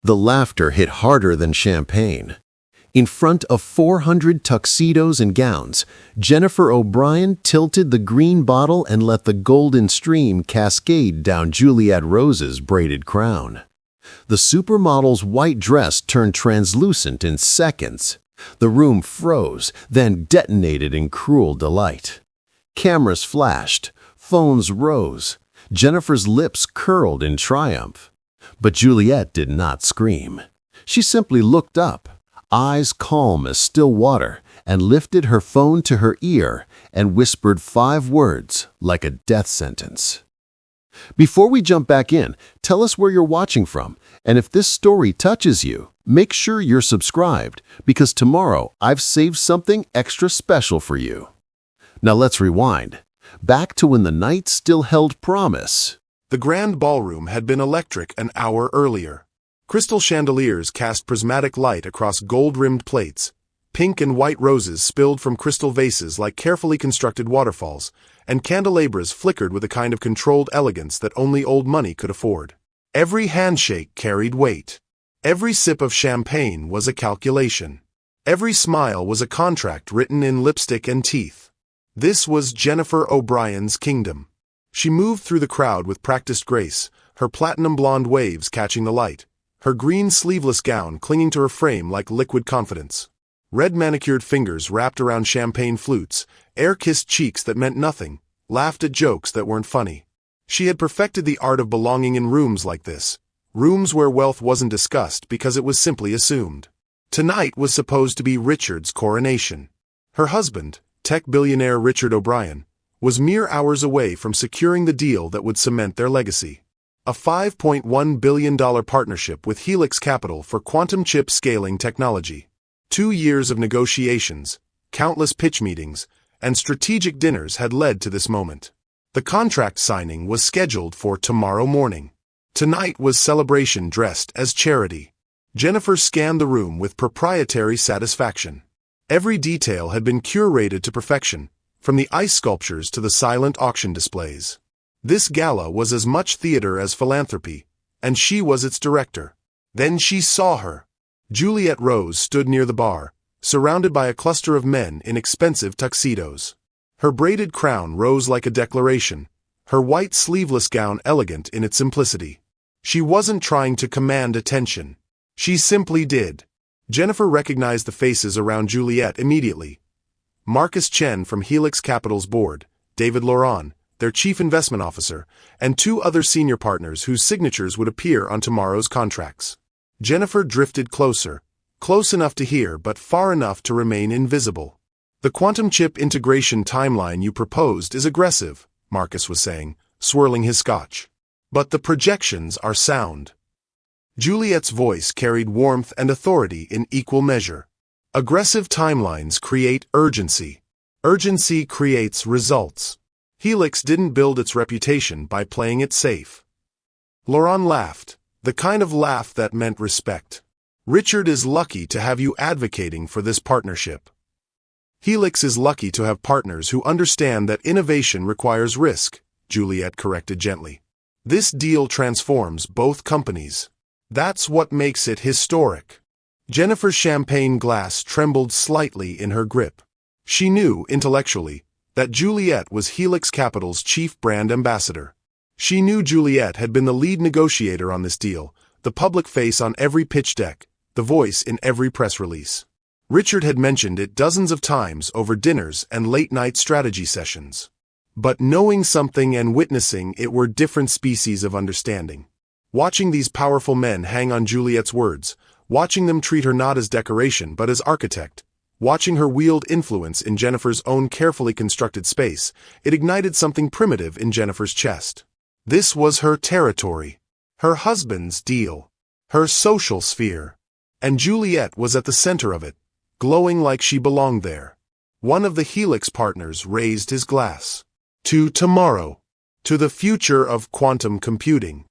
The laughter hit harder than champagne. In front of 400 tuxedos and gowns, Jennifer O'Brien tilted the green bottle and let the golden stream cascade down Juliette Rose's braided crown. The supermodel's white dress turned translucent in seconds. The room froze, then detonated in cruel delight. Cameras flashed, phones rose. Jennifer's lips curled in triumph. But Juliette did not scream. She simply looked up, eyes calm as still water, and lifted her phone to her ear and whispered 5 words like a death sentence. Before we jump back in, tell us where you're watching from, and if this story touches you, make sure you're subscribed, because tomorrow I've saved something extra special for you. Now let's rewind, back to when the night still held promise. The grand ballroom had been electric an hour earlier. Crystal chandeliers cast prismatic light across gold-rimmed plates. Pink and white roses spilled from crystal vases like carefully constructed waterfalls, and candelabras flickered with a kind of controlled elegance that only old money could afford. Every handshake carried weight. Every sip of champagne was a calculation. Every smile was a contract written in lipstick and teeth. This was Jennifer O'Brien's kingdom. She moved through the crowd with practiced grace, her platinum blonde waves catching the light, her green sleeveless gown clinging to her frame like liquid confidence. Red manicured fingers wrapped around champagne flutes, air-kissed cheeks that meant nothing, laughed at jokes that weren't funny. She had perfected the art of belonging in rooms like this, rooms where wealth wasn't discussed because it was simply assumed. Tonight was supposed to be Richard's coronation. Her husband, tech billionaire Richard O'Brien, was mere hours away from securing the deal that would cement their legacy. A $5.1 billion partnership with Helix Capital for quantum chip scaling technology. 2 years of negotiations, countless pitch meetings, and strategic dinners had led to this moment. The contract signing was scheduled for tomorrow morning. Tonight was celebration dressed as charity. Jennifer scanned the room with proprietary satisfaction. Every detail had been curated to perfection, from the ice sculptures to the silent auction displays. This gala was as much theater as philanthropy, and she was its director. Then she saw her. Juliette Rose stood near the bar, surrounded by a cluster of men in expensive tuxedos. Her braided crown rose like a declaration, her white sleeveless gown elegant in its simplicity. She wasn't trying to command attention. She simply did. Jennifer recognized the faces around Juliette immediately. Marcus Chen from Helix Capital's board, David Laurent, their chief investment officer, and 2 other senior partners whose signatures would appear on tomorrow's contracts. Jennifer drifted closer, close enough to hear but far enough to remain invisible. "The quantum chip integration timeline you proposed is aggressive," Marcus was saying, swirling his scotch. "But the projections are sound." Juliette's voice carried warmth and authority in equal measure. Aggressive timelines create urgency. Urgency creates results. Helix didn't build its reputation by playing it safe. Laurent laughed, the kind of laugh that meant respect. "Richard is lucky to have you advocating for this partnership." "Helix is lucky to have partners who understand that innovation requires risk," Juliette corrected gently. "This deal transforms both companies. That's what makes it historic." Jennifer's champagne glass trembled slightly in her grip. She knew, intellectually, that Juliette was Helix Capital's chief brand ambassador. She knew Juliette had been the lead negotiator on this deal, the public face on every pitch deck, the voice in every press release. Richard had mentioned it dozens of times over dinners and late-night strategy sessions. But knowing something and witnessing it were different species of understanding. Watching these powerful men hang on Juliette's words, watching them treat her not as decoration but as architect, watching her wield influence in Jennifer's own carefully constructed space, it ignited something primitive in Jennifer's chest. This was her territory, her husband's deal, her social sphere. And Juliette was at the center of it, glowing like she belonged there. One of the Helix partners raised his glass. "To tomorrow. To the future of quantum computing.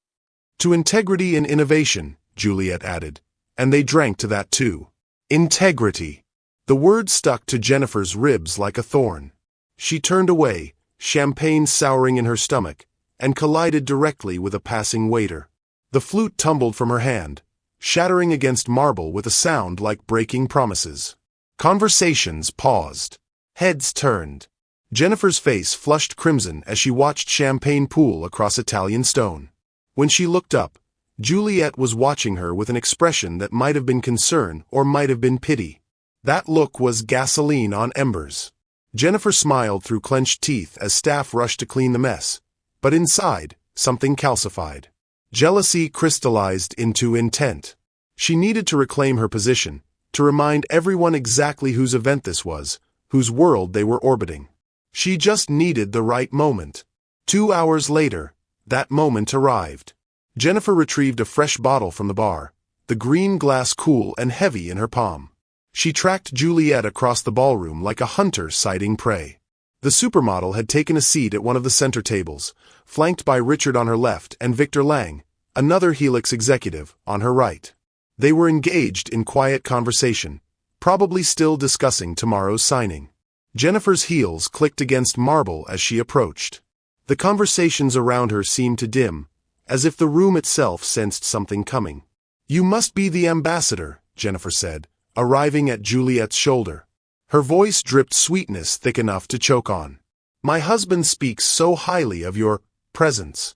To integrity and innovation," Juliette added. And they drank to that too. Integrity. The word stuck to Jennifer's ribs like a thorn. She turned away, champagne souring in her stomach, and collided directly with a passing waiter. The flute tumbled from her hand, shattering against marble with a sound like breaking promises. Conversations paused. Heads turned. Jennifer's face flushed crimson as she watched champagne pool across Italian stone. When she looked up, Juliet was watching her with an expression that might have been concern or might have been pity. That look was gasoline on embers. Jennifer smiled through clenched teeth as staff rushed to clean the mess, but inside, something calcified. Jealousy crystallized into intent. She needed to reclaim her position, to remind everyone exactly whose event this was, whose world they were orbiting. She just needed the right moment. 2 hours later, that moment arrived. Jennifer retrieved a fresh bottle from the bar, the green glass cool and heavy in her palm. She tracked Juliet across the ballroom like a hunter sighting prey. The supermodel had taken a seat at one of the center tables, flanked by Richard on her left and Victor Lang, another Helix executive, on her right. They were engaged in quiet conversation, probably still discussing tomorrow's signing. Jennifer's heels clicked against marble as she approached. The conversations around her seemed to dim, as if the room itself sensed something coming. "You must be the ambassador," Jennifer said, arriving at Juliet's shoulder. Her voice dripped sweetness thick enough to choke on. "My husband speaks so highly of your presence."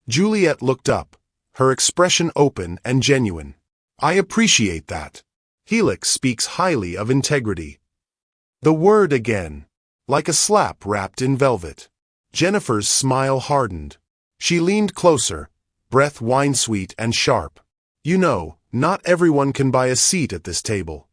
Juliet looked up, her expression open and genuine. "I appreciate that. Helix speaks highly of integrity." The word again, like a slap wrapped in velvet. Jennifer's smile hardened. She leaned closer, breath wine-sweet and sharp. "You know, not everyone can buy a seat at this table."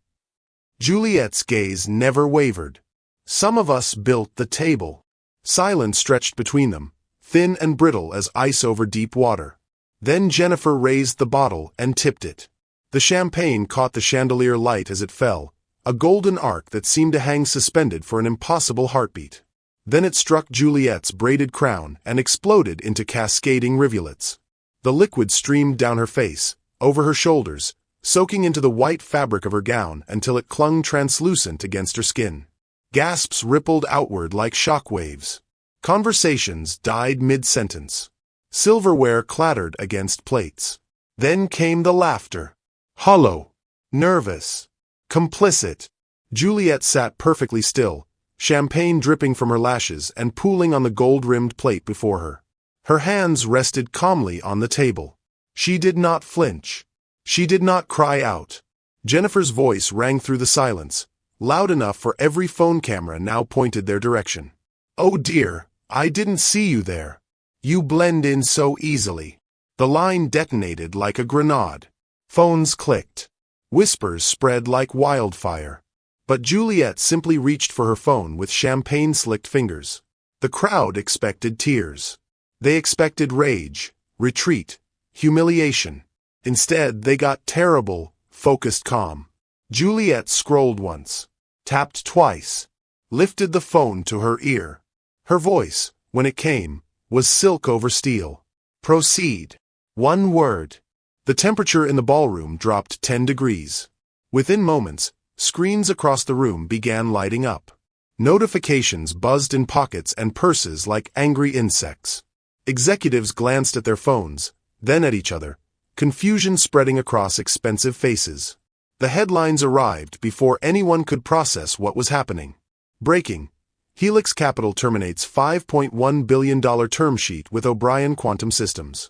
Juliet's gaze never wavered. "Some of us built the table." Silence stretched between them, thin and brittle as ice over deep water. Then Jennifer raised the bottle and tipped it. The champagne caught the chandelier light as it fell, a golden arc that seemed to hang suspended for an impossible heartbeat. Then it struck Juliet's braided crown and exploded into cascading rivulets. The liquid streamed down her face, over her shoulders, soaking into the white fabric of her gown until it clung translucent against her skin. Gasps rippled outward like shock waves. Conversations died mid-sentence. Silverware clattered against plates. Then came the laughter. Hollow. Nervous. Complicit. Juliet sat perfectly still, champagne dripping from her lashes and pooling on the gold-rimmed plate before her. Her hands rested calmly on the table. She did not flinch. She did not cry out. Jennifer's voice rang through the silence, loud enough for every phone camera now pointed their direction. "Oh dear, I didn't see you there. You blend in so easily." The line detonated like a grenade. Phones clicked. Whispers spread like wildfire. But Juliet simply reached for her phone with champagne-slicked fingers. The crowd expected tears. They expected rage, retreat, humiliation. Instead, they got terrible, focused calm. Juliet scrolled once, tapped twice, lifted the phone to her ear. Her voice, when it came, was silk over steel. "Proceed." One word. The temperature in the ballroom dropped 10 degrees. Within moments, screens across the room began lighting up. Notifications buzzed in pockets and purses like angry insects. Executives glanced at their phones, then at each other, confusion spreading across expensive faces. The headlines arrived before anyone could process what was happening. Breaking. Helix Capital terminates $5.1 billion term sheet with O'Brien Quantum Systems.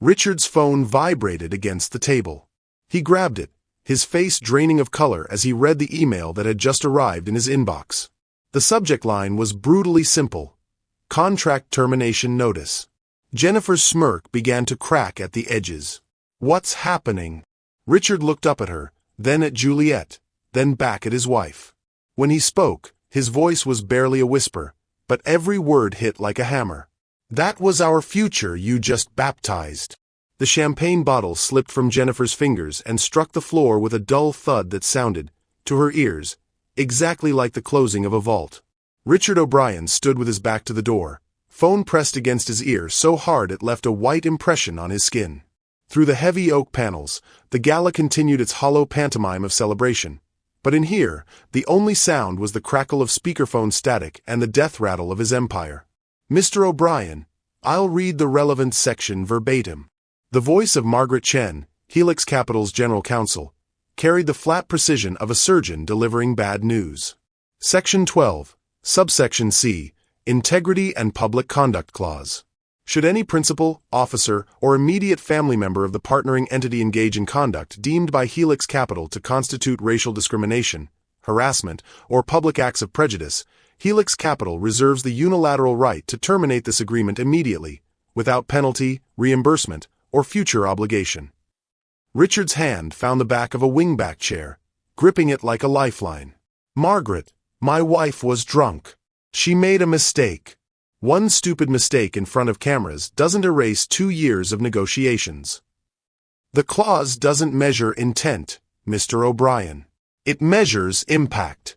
Richard's phone vibrated against the table. He grabbed it, his face draining of color as he read the email that had just arrived in his inbox. The subject line was brutally simple. Contract termination notice. Jennifer's smirk began to crack at the edges. "What's happening?" Richard looked up at her, then at Juliet, then back at his wife. When he spoke, his voice was barely a whisper, but every word hit like a hammer. "That was our future you just baptized." The champagne bottle slipped from Jennifer's fingers and struck the floor with a dull thud that sounded, to her ears, exactly like the closing of a vault. Richard O'Brien stood with his back to the door, phone pressed against his ear so hard it left a white impression on his skin. Through the heavy oak panels, the gala continued its hollow pantomime of celebration. But in here, the only sound was the crackle of speakerphone static and the death rattle of his empire. "Mr. O'Brien, I'll read the relevant section verbatim." The voice of Margaret Chen, Helix Capital's general counsel, carried the flat precision of a surgeon delivering bad news. Section 12, subsection C, Integrity and Public Conduct Clause. Should any principal, officer, or immediate family member of the partnering entity engage in conduct deemed by Helix Capital to constitute racial discrimination, harassment, or public acts of prejudice, Helix Capital reserves the unilateral right to terminate this agreement immediately, without penalty, reimbursement, or future obligation. Richard's hand found the back of a wingback chair, gripping it like a lifeline. Margaret, my wife was drunk. She made a mistake. One stupid mistake in front of cameras doesn't erase 2 years of negotiations. The clause doesn't measure intent, Mr. O'Brien. It measures impact.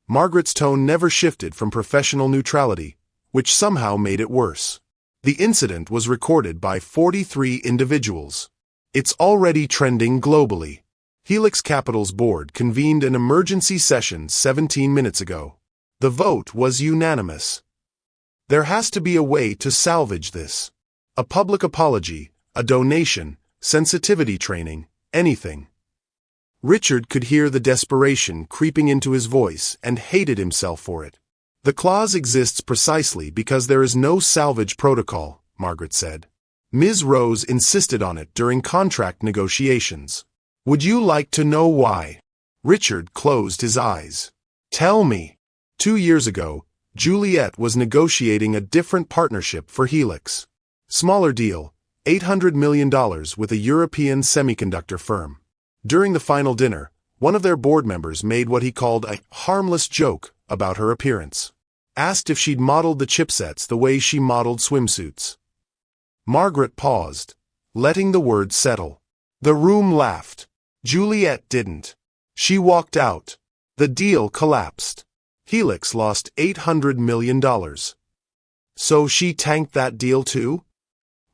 Margaret's tone never shifted from professional neutrality, which somehow made it worse. The incident was recorded by 43 individuals. It's already trending globally. Helix Capital's board convened an emergency session 17 minutes ago. The vote was unanimous. There has to be a way to salvage this. A public apology, a donation, sensitivity training, anything. Richard could hear the desperation creeping into his voice and hated himself for it. The clause exists precisely because there is no salvage protocol, Margaret said. Ms. Rose insisted on it during contract negotiations. Would you like to know why? Richard closed his eyes. Tell me. 2 years ago, Juliet was negotiating a different partnership for Helix. Smaller deal, $800 million with a European semiconductor firm. During the final dinner, one of their board members made what he called a harmless joke about her appearance. Asked if she'd modeled the chipsets the way she modeled swimsuits. Margaret paused, letting the words settle. The room laughed. Juliet didn't. She walked out. The deal collapsed. Helix lost $800 million. So she tanked that deal too?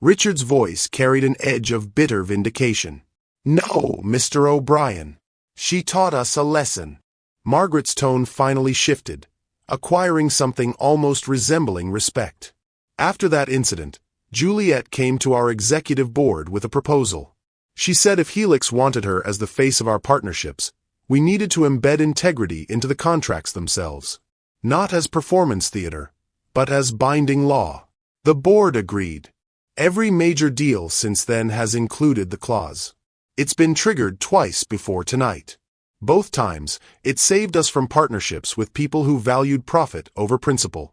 Richard's voice carried an edge of bitter vindication. No, Mr. O'Brien. She taught us a lesson. Margaret's tone finally shifted, acquiring something almost resembling respect. After that incident, Juliet came to our executive board with a proposal. She said if Helix wanted her as the face of our partnerships, we needed to embed integrity into the contracts themselves. Not as performance theater, but as binding law. The board agreed. Every major deal since then has included the clause. It's been triggered twice before tonight. Both times, it saved us from partnerships with people who valued profit over principle.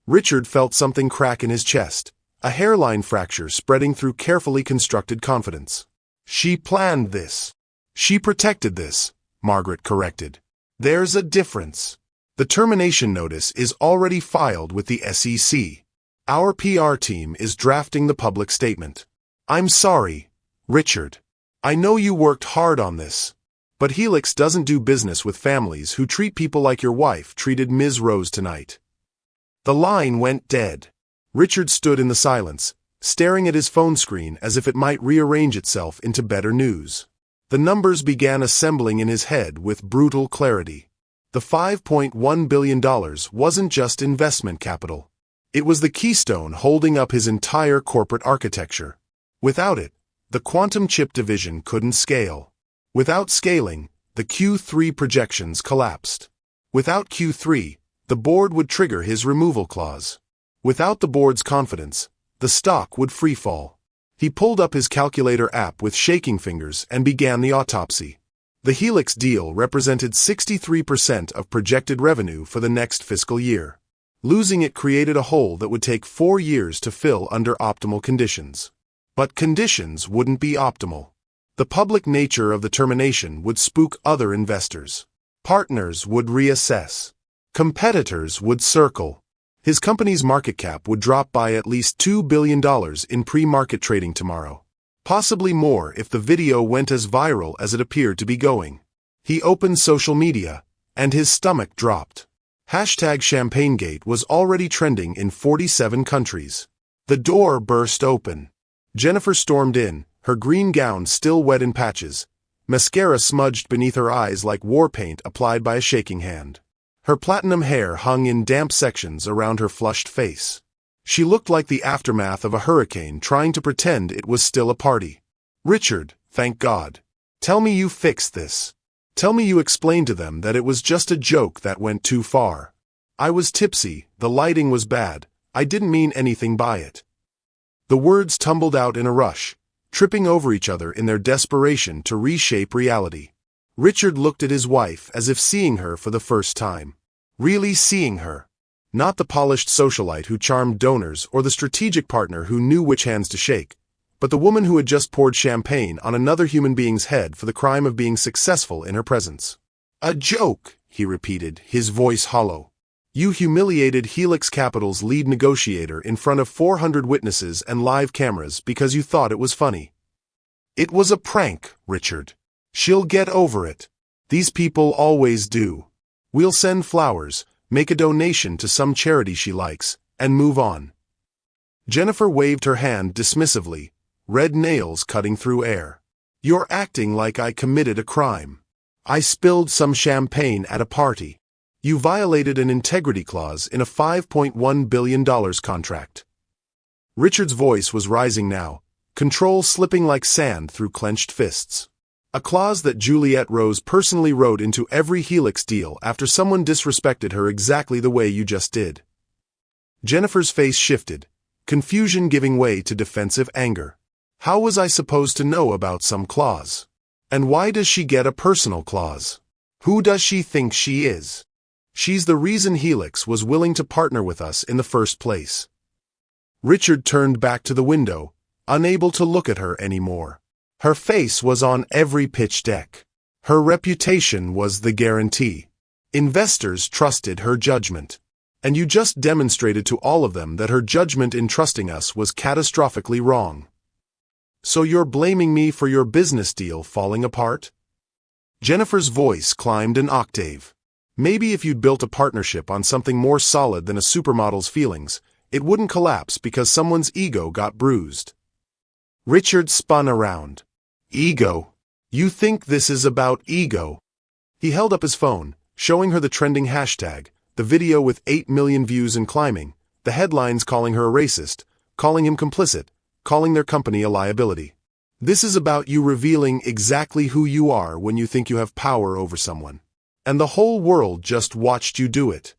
Richard felt something crack in his chest, a hairline fracture spreading through carefully constructed confidence. She planned this. She protected this, Margaret corrected. There's a difference. The termination notice is already filed with the SEC. Our PR team is drafting the public statement. I'm sorry, Richard. I know you worked hard on this. But Helix doesn't do business with families who treat people like your wife treated Ms. Rose tonight. The line went dead. Richard stood in the silence, staring at his phone screen as if it might rearrange itself into better news. The numbers began assembling in his head with brutal clarity. The $5.1 billion wasn't just investment capital. It was the keystone holding up his entire corporate architecture. Without it, the quantum chip division couldn't scale. Without scaling, the Q3 projections collapsed. Without Q3, the board would trigger his removal clause. Without the board's confidence, the stock would freefall. He pulled up his calculator app with shaking fingers and began the autopsy. The Helix deal represented 63% of projected revenue for the next fiscal year. Losing it created a hole that would take 4 years to fill under optimal conditions. But conditions wouldn't be optimal. The public nature of the termination would spook other investors. Partners would reassess. Competitors would circle. His company's market cap would drop by at least $2 billion in pre-market trading tomorrow. Possibly more if the video went as viral as it appeared to be going. He opened social media, and his stomach dropped. #ChampagneGate was already trending in 47 countries. The door burst open. Jennifer stormed in, her green gown still wet in patches, mascara smudged beneath her eyes like war paint applied by a shaking hand. Her platinum hair hung in damp sections around her flushed face. She looked like the aftermath of a hurricane trying to pretend it was still a party. Richard, thank God. Tell me you fixed this. Tell me you explained to them that it was just a joke that went too far. I was tipsy, the lighting was bad, I didn't mean anything by it. The words tumbled out in a rush, tripping over each other in their desperation to reshape reality. Richard looked at his wife as if seeing her for the first time. Really seeing her. Not the polished socialite who charmed donors or the strategic partner who knew which hands to shake, but the woman who had just poured champagne on another human being's head for the crime of being successful in her presence. A joke, he repeated, his voice hollow. You humiliated Helix Capital's lead negotiator in front of 400 witnesses and live cameras because you thought it was funny. It was a prank, Richard. She'll get over it. These people always do. We'll send flowers, make a donation to some charity she likes, and move on. Jennifer waved her hand dismissively, red nails cutting through air. You're acting like I committed a crime. I spilled some champagne at a party. You violated an integrity clause in a $5.1 billion contract. Richard's voice was rising now, control slipping like sand through clenched fists. A clause that Juliette Rose personally wrote into every Helix deal after someone disrespected her exactly the way you just did. Jennifer's face shifted, confusion giving way to defensive anger. How was I supposed to know about some clause? And why does she get a personal clause? Who does she think she is? She's the reason Helix was willing to partner with us in the first place. Richard turned back to the window, unable to look at her anymore. Her face was on every pitch deck. Her reputation was the guarantee. Investors trusted her judgment. And you just demonstrated to all of them that her judgment in trusting us was catastrophically wrong. So you're blaming me for your business deal falling apart? Jennifer's voice climbed an octave. Maybe if you'd built a partnership on something more solid than a supermodel's feelings, it wouldn't collapse because someone's ego got bruised. Richard spun around. Ego? You think this is about ego? He held up his phone, showing her the trending hashtag, the video with 8 million views and climbing, the headlines calling her a racist, calling him complicit, calling their company a liability. This is about you revealing exactly who you are when you think you have power over someone. And the whole world just watched you do it.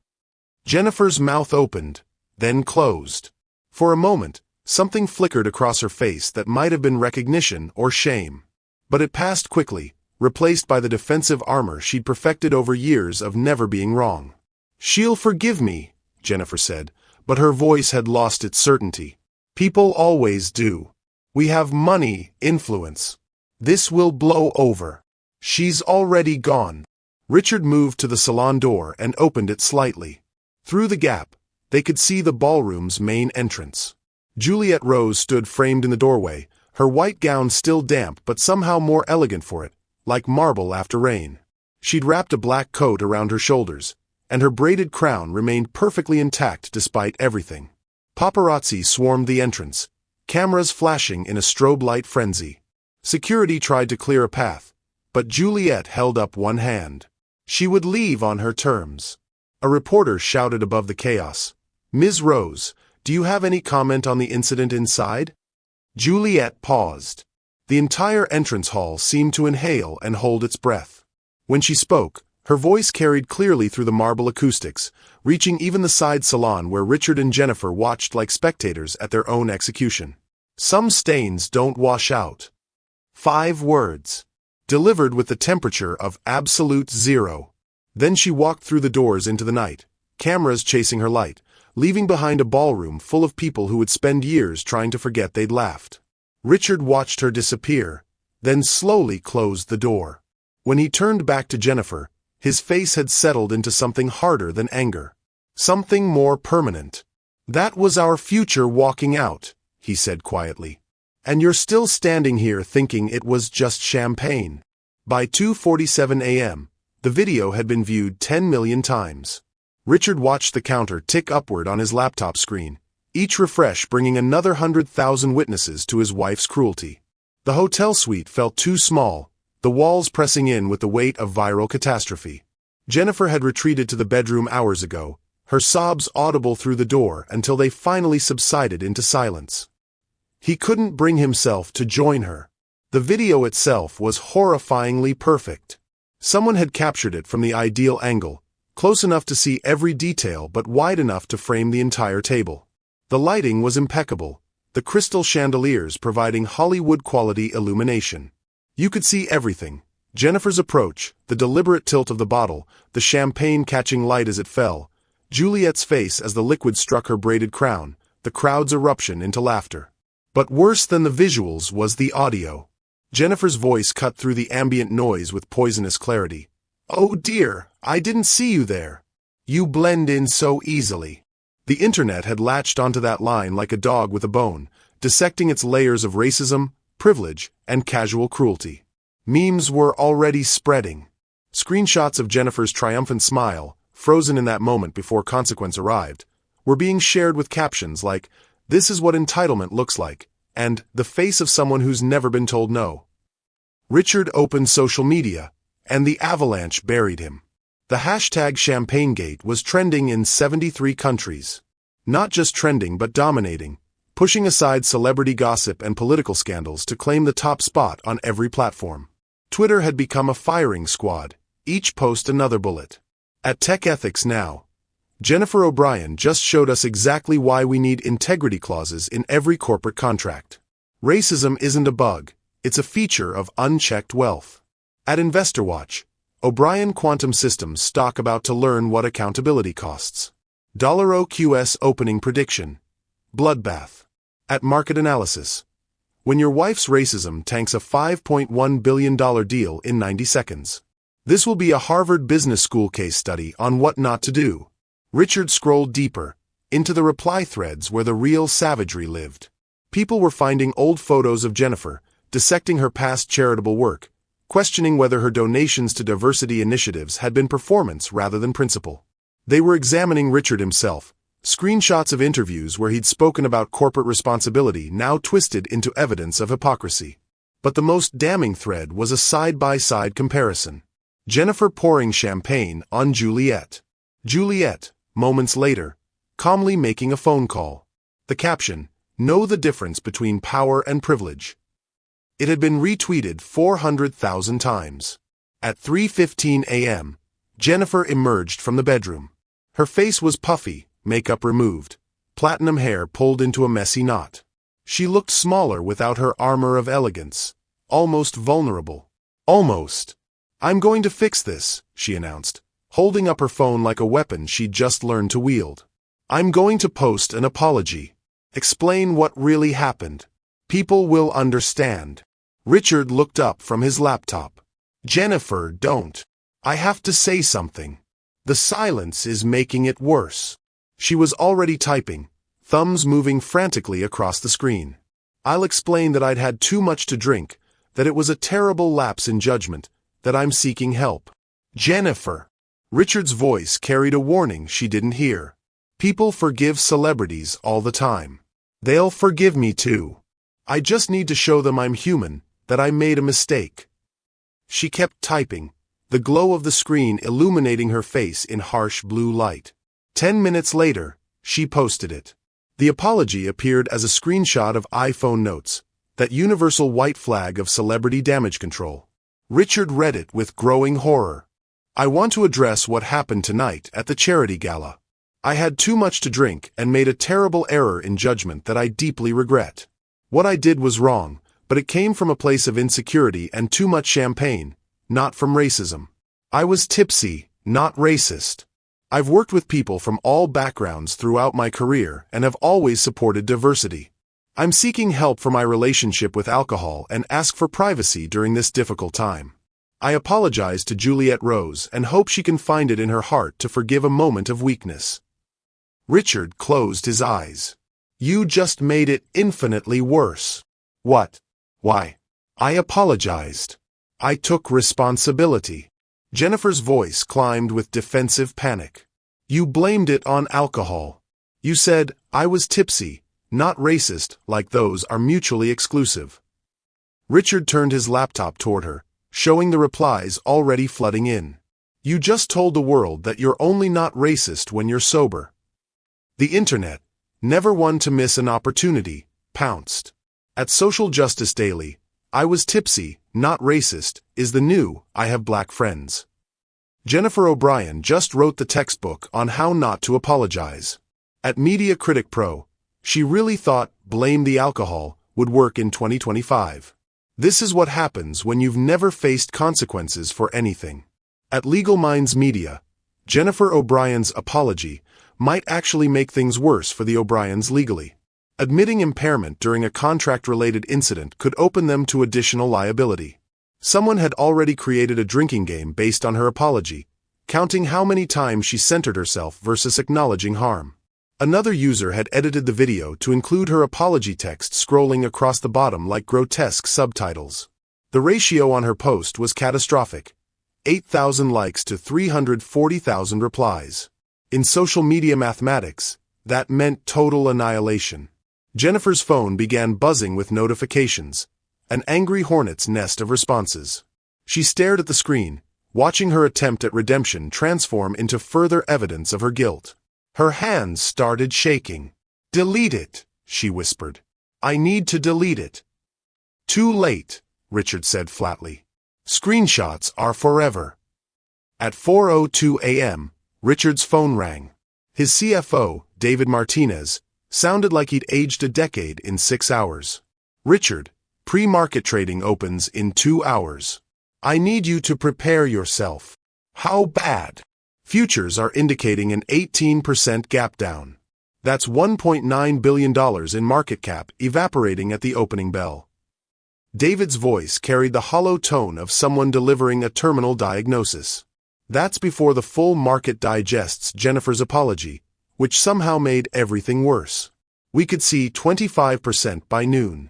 Jennifer's mouth opened, then closed. For a moment, something flickered across her face that might have been recognition or shame. But it passed quickly, replaced by the defensive armor she'd perfected over years of never being wrong. She'll forgive me, Jennifer said, but her voice had lost its certainty. People always do. We have money, influence. This will blow over. She's already gone. Richard moved to the salon door and opened it slightly. Through the gap, they could see the ballroom's main entrance. Juliette Rose stood framed in the doorway, her white gown still damp but somehow more elegant for it, like marble after rain. She'd wrapped a black coat around her shoulders, and her braided crown remained perfectly intact despite everything. Paparazzi swarmed the entrance, cameras flashing in a strobe light frenzy. Security tried to clear a path, but Juliette held up one hand. She would leave on her terms. A reporter shouted above the chaos, "Ms. Rose, do you have any comment on the incident inside?" Juliette paused. The entire entrance hall seemed to inhale and hold its breath. When she spoke, her voice carried clearly through the marble acoustics, reaching even the side salon where Richard and Jennifer watched like spectators at their own execution. Some stains don't wash out. 5 words. Delivered with the temperature of absolute zero. Then she walked through the doors into the night, cameras chasing her light, leaving behind a ballroom full of people who would spend years trying to forget they'd laughed. Richard watched her disappear, then slowly closed the door. When he turned back to Jennifer, his face had settled into something harder than anger. Something more permanent. "That was our future walking out," he said quietly. "And you're still standing here thinking it was just champagne." By 2:47 a.m., the video had been viewed 10 million times. Richard watched the counter tick upward on his laptop screen, each refresh bringing another 100,000 witnesses to his wife's cruelty. The hotel suite felt too small, the walls pressing in with the weight of viral catastrophe. Jennifer had retreated to the bedroom hours ago, her sobs audible through the door until they finally subsided into silence. He couldn't bring himself to join her. The video itself was horrifyingly perfect. Someone had captured it from the ideal angle, close enough to see every detail but wide enough to frame the entire table. The lighting was impeccable, the crystal chandeliers providing Hollywood-quality illumination. You could see everything: Jennifer's approach, the deliberate tilt of the bottle, the champagne catching light as it fell, Juliet's face as the liquid struck her braided crown, the crowd's eruption into laughter. But worse than the visuals was the audio. Jennifer's voice cut through the ambient noise with poisonous clarity. "Oh dear, I didn't see you there. You blend in so easily." The internet had latched onto that line like a dog with a bone, dissecting its layers of racism, privilege, and casual cruelty. Memes were already spreading. Screenshots of Jennifer's triumphant smile, frozen in that moment before consequence arrived, were being shared with captions like, "This is what entitlement looks like," and "the face of someone who's never been told no." Richard opened social media, and the avalanche buried him. The hashtag ChampagneGate was trending in 73 countries. Not just trending but dominating, pushing aside celebrity gossip and political scandals to claim the top spot on every platform. Twitter had become a firing squad, each post another bullet. At Tech Ethics Now, Jennifer O'Brien just showed us exactly why we need integrity clauses in every corporate contract. Racism isn't a bug, it's a feature of unchecked wealth. At InvestorWatch, O'Brien Quantum Systems stock about to learn what accountability costs. $OQS opening prediction: bloodbath. At Market Analysis, when your wife's racism tanks a $5.1 billion deal in 90 seconds. This will be a Harvard Business School case study on what not to do. Richard scrolled deeper, into the reply threads where the real savagery lived. People were finding old photos of Jennifer, dissecting her past charitable work, questioning whether her donations to diversity initiatives had been performance rather than principle. They were examining Richard himself, screenshots of interviews where he'd spoken about corporate responsibility now twisted into evidence of hypocrisy. But the most damning thread was a side-by-side comparison. Jennifer pouring champagne on Juliet. Juliet, moments later, calmly making a phone call. The caption: "Know the difference between power and privilege." It had been retweeted 400,000 times. At 3:15 a.m., Jennifer emerged from the bedroom. Her face was puffy, makeup removed, platinum hair pulled into a messy knot. She looked smaller without her armor of elegance, almost vulnerable. Almost. "I'm going to fix this," she announced, holding up her phone like a weapon she'd just learned to wield. "I'm going to post an apology. Explain what really happened. People will understand." Richard looked up from his laptop. "Jennifer, don't. I have to say something. The silence is making it worse." She was already typing, thumbs moving frantically across the screen. "I'll explain that I'd had too much to drink, that it was a terrible lapse in judgment, that I'm seeking help." "Jennifer." Richard's voice carried a warning she didn't hear. "People forgive celebrities all the time. They'll forgive me too. I just need to show them I'm human, that I made a mistake." She kept typing, the glow of the screen illuminating her face in harsh blue light. 10 minutes later, she posted it. The apology appeared as a screenshot of iPhone notes, that universal white flag of celebrity damage control. Richard read it with growing horror. "I want to address what happened tonight at the charity gala. I had too much to drink and made a terrible error in judgment that I deeply regret. What I did was wrong, but it came from a place of insecurity and too much champagne, not from racism. I was tipsy, not racist. I've worked with people from all backgrounds throughout my career and have always supported diversity. I'm seeking help for my relationship with alcohol and ask for privacy during this difficult time. I apologize to Juliet Rose and hope she can find it in her heart to forgive a moment of weakness." Richard closed his eyes. "You just made it infinitely worse." "What? Why?" "I apologized. I took responsibility." Jennifer's voice climbed with defensive panic. "You blamed it on alcohol. You said, I was tipsy, not racist, like those are mutually exclusive." Richard turned his laptop toward her, showing the replies already flooding in. "You just told the world that you're only not racist when you're sober." The internet, never one to miss an opportunity, pounced. At Social Justice Daily, "I was tipsy, not racist," is the new "I have black friends." Jennifer O'Brien just wrote the textbook on how not to apologize. At Media Critic Pro, she really thought "blame the alcohol" would work in 2025. This is what happens when you've never faced consequences for anything. At Legal Minds Media, Jennifer O'Brien's apology might actually make things worse for the O'Briens legally. Admitting impairment during a contract-related incident could open them to additional liability. Someone had already created a drinking game based on her apology, counting how many times she centered herself versus acknowledging harm. Another user had edited the video to include her apology text scrolling across the bottom like grotesque subtitles. The ratio on her post was catastrophic: 8,000 likes to 340,000 replies. In social media mathematics, that meant total annihilation. Jennifer's phone began buzzing with notifications, an angry hornet's nest of responses. She stared at the screen, watching her attempt at redemption transform into further evidence of her guilt. Her hands started shaking. "Delete it," she whispered. "I need to delete it." "Too late," Richard said flatly. "Screenshots are forever." At 4:02 a.m., Richard's phone rang. His CFO, David Martinez, sounded like he'd aged a decade in 6 hours. "Richard, pre-market trading opens in 2 hours. I need you to prepare yourself." "How bad?" "Futures are indicating an 18% gap down. That's $1.9 billion in market cap evaporating at the opening bell." David's voice carried the hollow tone of someone delivering a terminal diagnosis. That's before the full market digests Jennifer's apology, which somehow made everything worse. "We could see 25% by noon."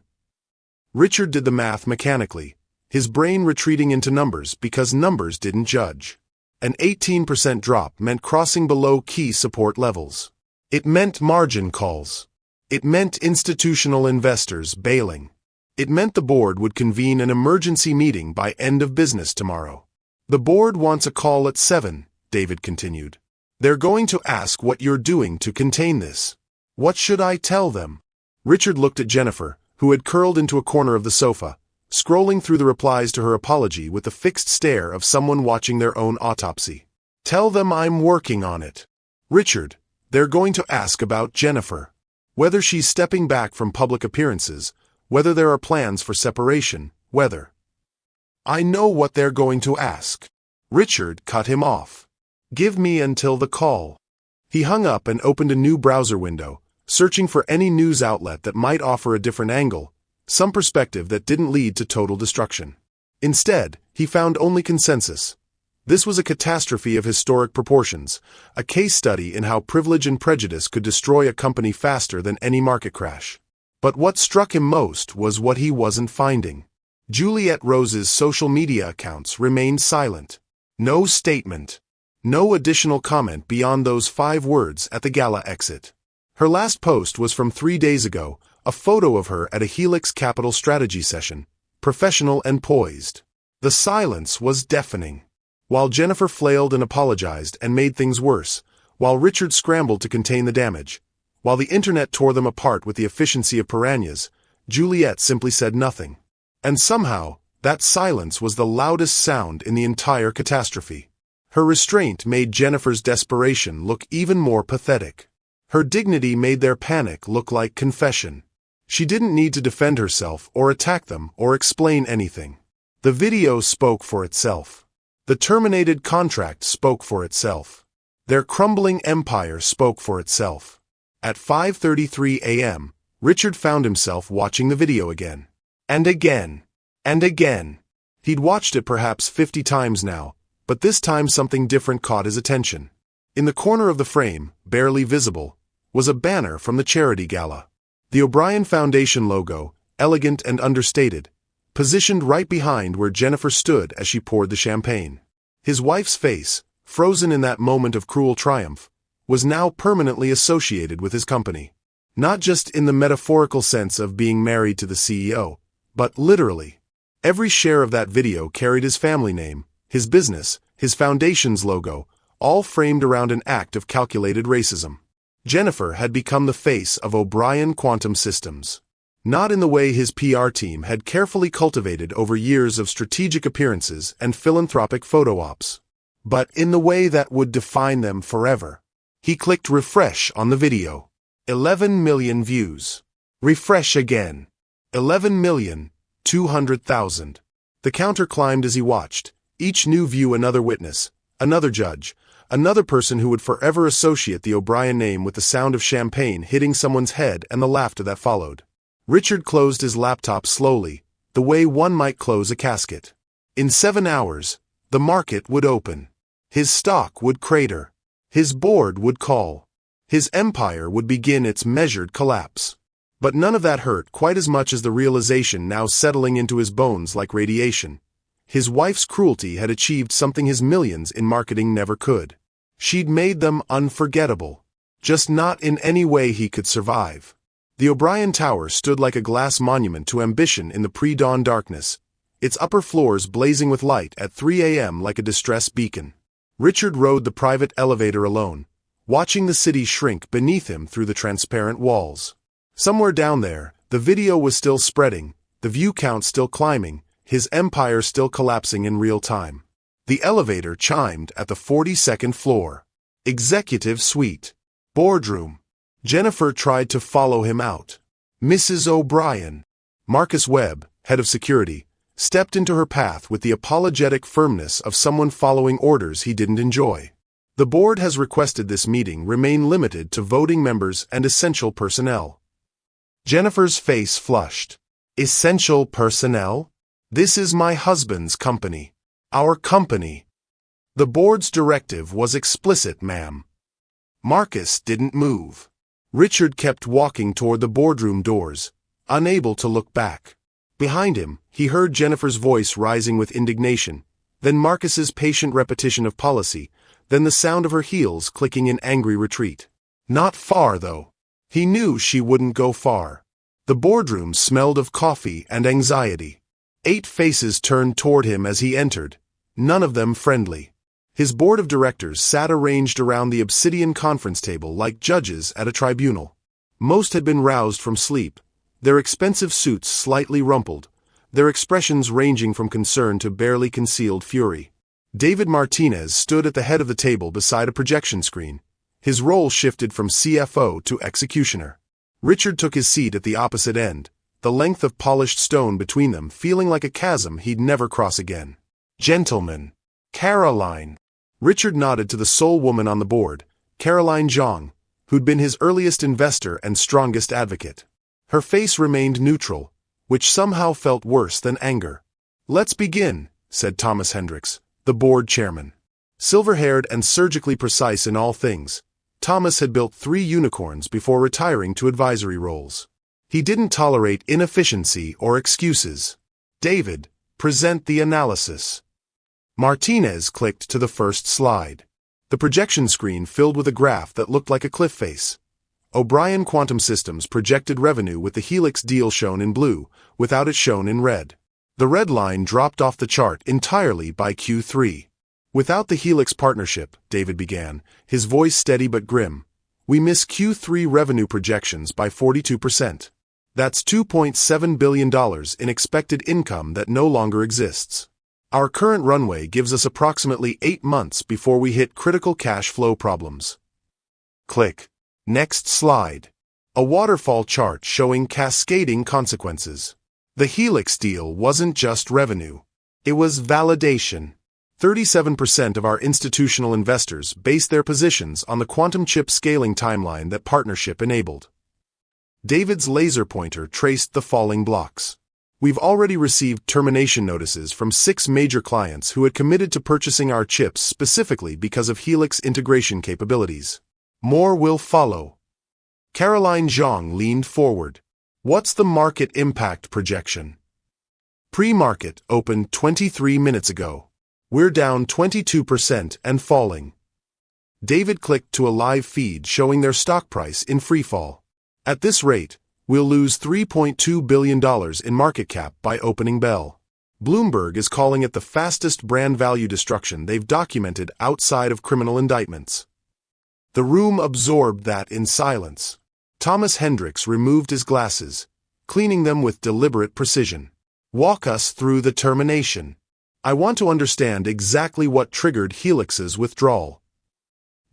Richard did the math mechanically, his brain retreating into numbers because numbers didn't judge. An 18% drop meant crossing below key support levels. It meant margin calls. It meant institutional investors bailing. It meant the board would convene an emergency meeting by end of business tomorrow. "The board wants a call at 7, David continued. "They're going to ask what you're doing to contain this." "What should I tell them?" Richard looked at Jennifer, who had curled into a corner of the sofa, scrolling through the replies to her apology with the fixed stare of someone watching their own autopsy. "Tell them I'm working on it." "Richard, they're going to ask about Jennifer. Whether she's stepping back from public appearances, whether there are plans for separation, whether—" "I know what they're going to ask." Richard cut him off. "Give me until the call." He hung up and opened a new browser window, searching for any news outlet that might offer a different angle, some perspective that didn't lead to total destruction. Instead, he found only consensus. This was a catastrophe of historic proportions, a case study in how privilege and prejudice could destroy a company faster than any market crash. But what struck him most was what he wasn't finding. Juliette Rose's social media accounts remained silent. No statement. No additional comment beyond those 5 words at the gala exit. Her last post was from 3 days ago, a photo of her at a Helix Capital strategy session, professional and poised. The silence was deafening. While Jennifer flailed and apologized and made things worse, while Richard scrambled to contain the damage, while the internet tore them apart with the efficiency of piranhas, Juliette simply said nothing. And somehow, that silence was the loudest sound in the entire catastrophe. Her restraint made Jennifer's desperation look even more pathetic. Her dignity made their panic look like confession. She didn't need to defend herself or attack them or explain anything. The video spoke for itself. The terminated contract spoke for itself. Their crumbling empire spoke for itself. At 5:33 a.m., Richard found himself watching the video again. And again. And again. He'd watched it perhaps 50 times now, but this time something different caught his attention. In the corner of the frame, barely visible, was a banner from the charity gala. The O'Brien Foundation logo, elegant and understated, positioned right behind where Jennifer stood as she poured the champagne. His wife's face, frozen in that moment of cruel triumph, was now permanently associated with his company. Not just in the metaphorical sense of being married to the CEO, but literally. Every share of that video carried his family name, his business, his foundation's logo, all framed around an act of calculated racism. Jennifer had become the face of O'Brien Quantum Systems. Not in the way his PR team had carefully cultivated over years of strategic appearances and philanthropic photo ops, but in the way that would define them forever. He clicked refresh on the video. 11 million views. Refresh again. 11,200,000. The counter climbed as he watched, each new view another witness, another judge, another person who would forever associate the O'Brien name with the sound of champagne hitting someone's head and the laughter that followed. Richard closed his laptop slowly, the way one might close a casket. In 7 hours, the market would open. His stock would crater. His board would call. His empire would begin its measured collapse. But none of that hurt quite as much as the realization now settling into his bones like radiation. His wife's cruelty had achieved something his millions in marketing never could. She'd made them unforgettable, just not in any way he could survive. The O'Brien Tower stood like a glass monument to ambition in the pre-dawn darkness, its upper floors blazing with light at 3 a.m. like a distress beacon. Richard rode the private elevator alone, watching the city shrink beneath him through the transparent walls. Somewhere down there, the video was still spreading, the view count still climbing, his empire still collapsing in real time. The elevator chimed at the 42nd floor. Executive suite. Boardroom. Jennifer tried to follow him out. Mrs. O'Brien. Marcus Webb, head of security, stepped into her path with the apologetic firmness of someone following orders he didn't enjoy. The board has requested this meeting remain limited to voting members and essential personnel. Jennifer's face flushed. Essential personnel? This is my husband's company. Our company. The board's directive was explicit, ma'am. Marcus didn't move. Richard kept walking toward the boardroom doors, unable to look back. Behind him, he heard Jennifer's voice rising with indignation, then Marcus's patient repetition of policy, then the sound of her heels clicking in angry retreat. Not far, though. He knew she wouldn't go far. The boardroom smelled of coffee and anxiety. 8 faces turned toward him as he entered, none of them friendly. His board of directors sat arranged around the obsidian conference table like judges at a tribunal. Most had been roused from sleep, their expensive suits slightly rumpled, their expressions ranging from concern to barely concealed fury. David Martinez stood at the head of the table beside a projection screen. His role shifted from CFO to executioner. Richard took his seat at the opposite end, the length of polished stone between them feeling like a chasm he'd never cross again. Gentlemen. Caroline. Richard nodded to the sole woman on the board, Caroline Zhang, who'd been his earliest investor and strongest advocate. Her face remained neutral, which somehow felt worse than anger. Let's begin, said Thomas Hendricks, the board chairman. Silver-haired and surgically precise in all things, Thomas had built 3 unicorns before retiring to advisory roles. He didn't tolerate inefficiency or excuses. David, present the analysis. Martinez clicked to the first slide. The projection screen filled with a graph that looked like a cliff face. O'Brien Quantum Systems projected revenue with the Helix deal shown in blue, without it shown in red. The red line dropped off the chart entirely by Q3. Without the Helix partnership, David began, his voice steady but grim, we miss Q3 revenue projections by 42%. That's $2.7 billion in expected income that no longer exists. Our current runway gives us approximately 8 months before we hit critical cash flow problems. Click. Next slide. A waterfall chart showing cascading consequences. The Helix deal wasn't just revenue. It was validation. 37% of our institutional investors base their positions on the quantum chip scaling timeline that partnership enabled. David's laser pointer traced the falling blocks. We've already received termination notices from 6 major clients who had committed to purchasing our chips specifically because of Helix integration capabilities. More will follow. Caroline Zhang leaned forward. What's the market impact projection? Pre-market opened 23 minutes ago. We're down 22% and falling. David clicked to a live feed showing their stock price in freefall. At this rate, we'll lose $3.2 billion in market cap by opening bell. Bloomberg is calling it the fastest brand value destruction they've documented outside of criminal indictments. The room absorbed that in silence. Thomas Hendricks removed his glasses, cleaning them with deliberate precision. Walk us through the termination. I want to understand exactly what triggered Helix's withdrawal.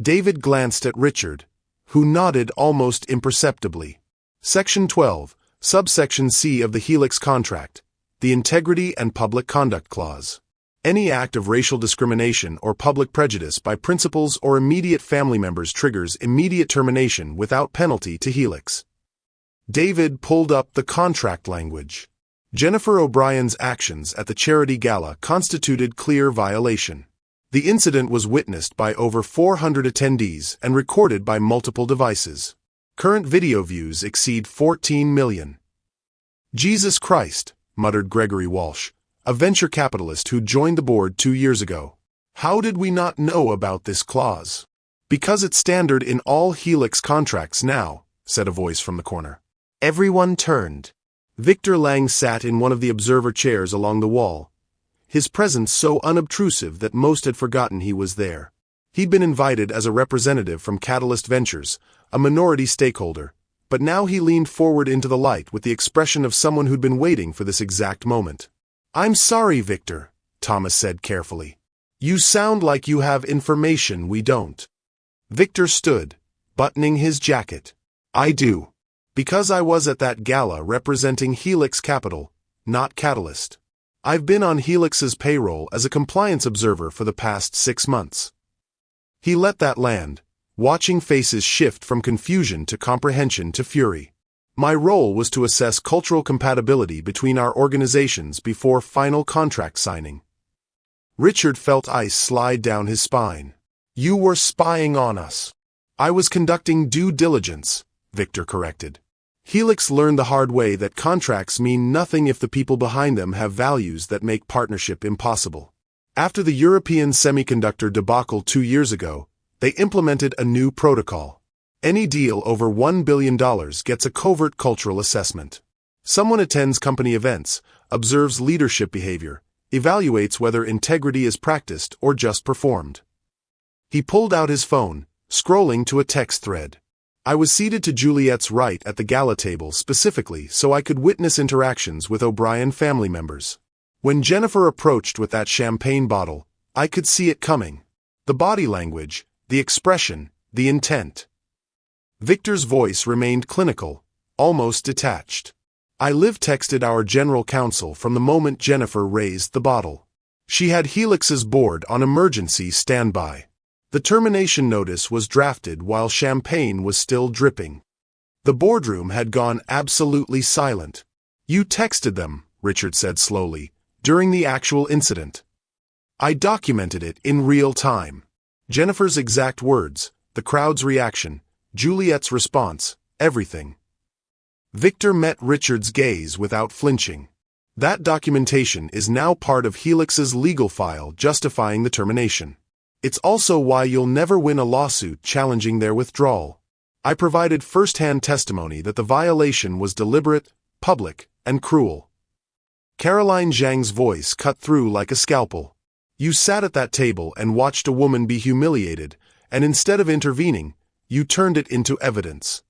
David glanced at Richard, who nodded almost imperceptibly. Section 12, subsection C of the Helix contract, the Integrity and Public Conduct Clause. Any act of racial discrimination or public prejudice by principals or immediate family members triggers immediate termination without penalty to Helix. David pulled up the contract language. Jennifer O'Brien's actions at the charity gala constituted clear violation. The incident was witnessed by over 400 attendees and recorded by multiple devices. Current video views exceed 14 million. Jesus Christ, muttered Gregory Walsh, a venture capitalist who joined the board 2 years ago. How did we not know about this clause? Because it's standard in all Helix contracts now, said a voice from the corner. Everyone turned. Victor Lang sat in one of the observer chairs along the wall, his presence so unobtrusive that most had forgotten he was there. He'd been invited as a representative from Catalyst Ventures, a minority stakeholder, but now he leaned forward into the light with the expression of someone who'd been waiting for this exact moment. I'm sorry, Victor, Thomas said carefully. You sound like you have information we don't. Victor stood, buttoning his jacket. I do. Because I was at that gala representing Helix Capital, not Catalyst. I've been on Helix's payroll as a compliance observer for the past 6 months. He let that land, watching faces shift from confusion to comprehension to fury. My role was to assess cultural compatibility between our organizations before final contract signing. Richard felt ice slide down his spine. You were spying on us. I was conducting due diligence, Victor corrected. Helix learned the hard way that contracts mean nothing if the people behind them have values that make partnership impossible. After the European semiconductor debacle 2 years ago, they implemented a new protocol. Any deal over $1 billion gets a covert cultural assessment. Someone attends company events, observes leadership behavior, evaluates whether integrity is practiced or just performed. He pulled out his phone, scrolling to a text thread. I was seated to Juliet's right at the gala table specifically so I could witness interactions with O'Brien family members. When Jennifer approached with that champagne bottle, I could see it coming. The body language, the expression, the intent. Victor's voice remained clinical, almost detached. I live-texted our general counsel from the moment Jennifer raised the bottle. She had Helix's board on emergency standby. The termination notice was drafted while champagne was still dripping. The boardroom had gone absolutely silent. You texted them, Richard said slowly, during the actual incident. I documented it in real time. Jennifer's exact words, the crowd's reaction, Juliet's response, everything. Victor met Richard's gaze without flinching. That documentation is now part of Helix's legal file justifying the termination. It's also why you'll never win a lawsuit challenging their withdrawal. I provided first-hand testimony that the violation was deliberate, public, and cruel. Caroline Zhang's voice cut through like a scalpel. You sat at that table and watched a woman be humiliated, and instead of intervening, you turned it into evidence.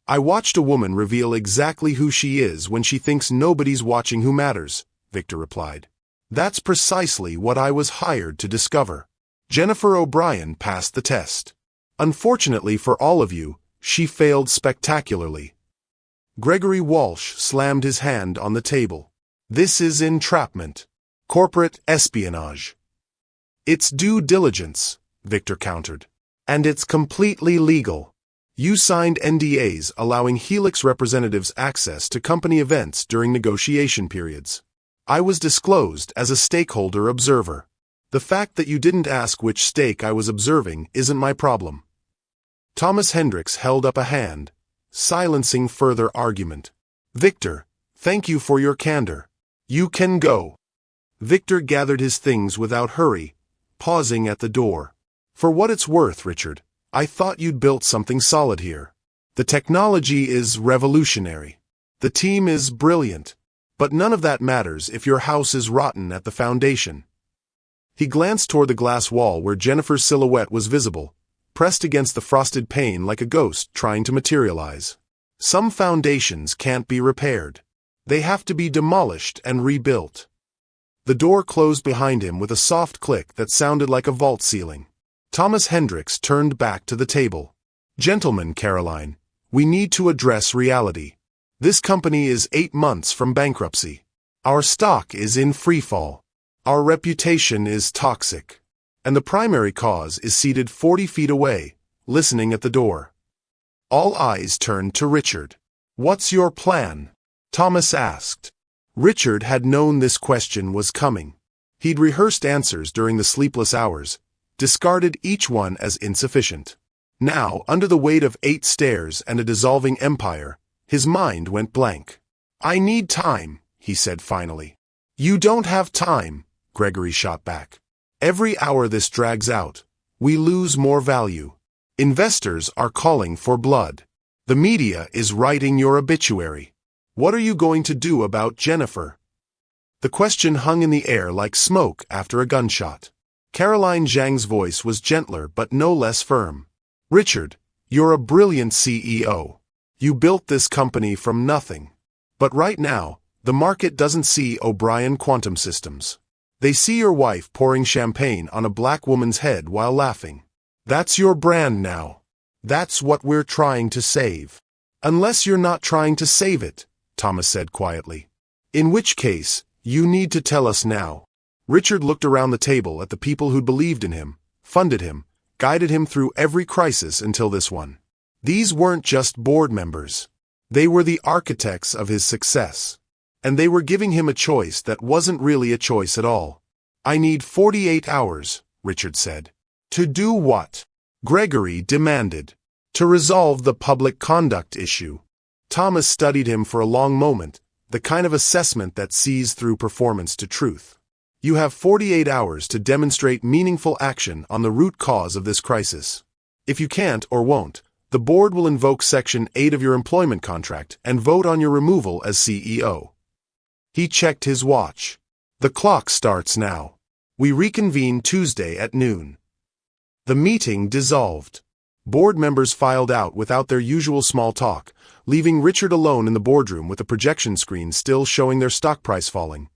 I watched a woman reveal exactly who she is when she thinks nobody's watching who matters, Victor replied. That's precisely what I was hired to discover. Jennifer O'Brien passed the test. Unfortunately for all of you, she failed spectacularly. Gregory Walsh slammed his hand on the table. This is entrapment. Corporate espionage. It's due diligence, Victor countered. And it's completely legal. You signed NDAs allowing Helix representatives access to company events during negotiation periods. I was disclosed as a stakeholder observer. The fact that you didn't ask which stake I was observing isn't my problem. Thomas Hendricks held up a hand, silencing further argument. Victor, thank you for your candor. You can go. Victor gathered his things without hurry, pausing at the door. For what it's worth, Richard, I thought you'd built something solid here. The technology is revolutionary. The team is brilliant. But none of that matters if your house is rotten at the foundation. He glanced toward the glass wall where Jennifer's silhouette was visible, pressed against the frosted pane like a ghost trying to materialize. Some foundations can't be repaired. They have to be demolished and rebuilt. The door closed behind him with a soft click that sounded like a vault ceiling. Thomas Hendricks turned back to the table. "Gentlemen, Caroline, we need to address reality. This company is 8 months from bankruptcy. Our stock is in freefall. Our reputation is toxic. And the primary cause is seated 40 feet away, listening at the door." All eyes turned to Richard. "What's your plan?" Thomas asked. Richard had known this question was coming. He'd rehearsed answers during the sleepless hours, discarded each one as insufficient. Now, under the weight of 8 stairs and a dissolving empire, his mind went blank. "I need time," he said finally. "You don't have time," Gregory shot back. "Every hour this drags out, we lose more value. Investors are calling for blood. The media is writing your obituary. What are you going to do about Jennifer?" The question hung in the air like smoke after a gunshot. Caroline Zhang's voice was gentler but no less firm. "Richard, you're a brilliant CEO. You built this company from nothing. But right now, the market doesn't see O'Brien Quantum Systems. They see your wife pouring champagne on a black woman's head while laughing. That's your brand now. That's what we're trying to save." "Unless you're not trying to save it," Thomas said quietly. "In which case, you need to tell us now." Richard looked around the table at the people who'd believed in him, funded him, guided him through every crisis until this one. These weren't just board members. They were the architects of his success. And they were giving him a choice that wasn't really a choice at all. "I need 48 hours, Richard said. "To do what?" Gregory demanded. "To resolve the public conduct issue." Thomas studied him for a long moment, the kind of assessment that sees through performance to truth. "You have 48 hours to demonstrate meaningful action on the root cause of this crisis. If you can't or won't, the board will invoke Section 8 of your employment contract and vote on your removal as CEO." He checked his watch. "The clock starts now. We reconvene Tuesday at noon." The meeting dissolved. Board members filed out without their usual small talk, leaving Richard alone in the boardroom with a projection screen still showing their stock price falling.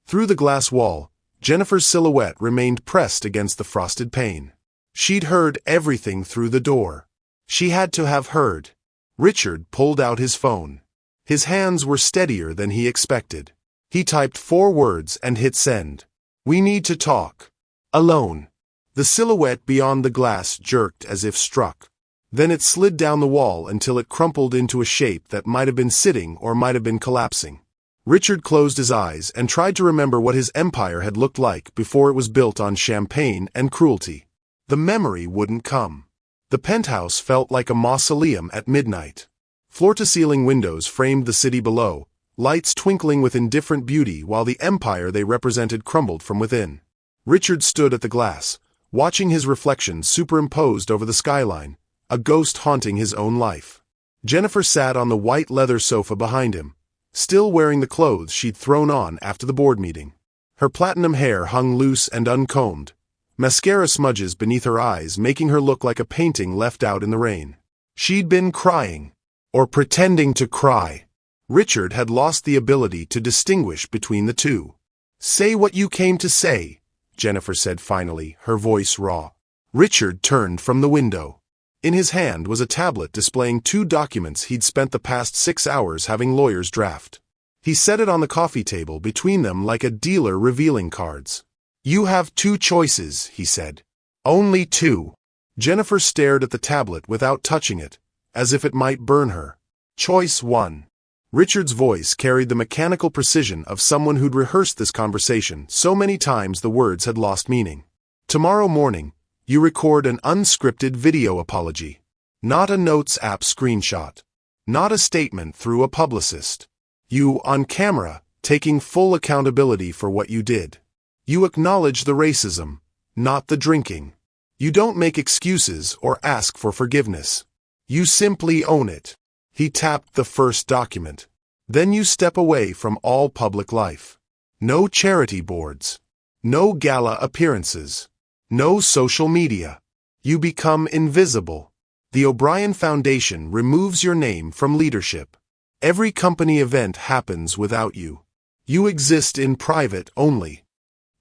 Through the glass wall, Jennifer's silhouette remained pressed against the frosted pane. She'd heard everything through the door. She had to have heard. Richard pulled out his phone. His hands were steadier than he expected. He typed 4 words and hit send. "We need to talk. Alone." The silhouette beyond the glass jerked as if struck. Then it slid down the wall until it crumpled into a shape that might have been sitting or might have been collapsing. Richard closed his eyes and tried to remember what his empire had looked like before it was built on champagne and cruelty. The memory wouldn't come. The penthouse felt like a mausoleum at midnight. Floor-to-ceiling windows framed the city below, lights twinkling with indifferent beauty while the empire they represented crumbled from within. Richard stood at the glass, watching his reflection superimposed over the skyline, a ghost haunting his own life. Jennifer sat on the white leather sofa behind him, still wearing the clothes she'd thrown on after the board meeting. Her platinum hair hung loose and uncombed, mascara smudges beneath her eyes making her look like a painting left out in the rain. She'd been crying, or pretending to cry. Richard had lost the ability to distinguish between the two. "Say what you came to say," Jennifer said finally, her voice raw. Richard turned from the window. In his hand was a tablet displaying 2 documents he'd spent the past 6 hours having lawyers draft. He set it on the coffee table between them like a dealer revealing cards. "You have 2 choices," he said. "Only 2. Jennifer stared at the tablet without touching it, as if it might burn her. "Choice 1. Richard's voice carried the mechanical precision of someone who'd rehearsed this conversation so many times the words had lost meaning. "Tomorrow morning, you record an unscripted video apology. Not a Notes app screenshot. Not a statement through a publicist. You, on camera, taking full accountability for what you did. You acknowledge the racism, not the drinking. You don't make excuses or ask for forgiveness. You simply own it." He tapped the first document. "Then you step away from all public life. No charity boards. No gala appearances. No social media. You become invisible." The O'Brien Foundation removes your name from leadership. Every company event happens without you. You exist in private only.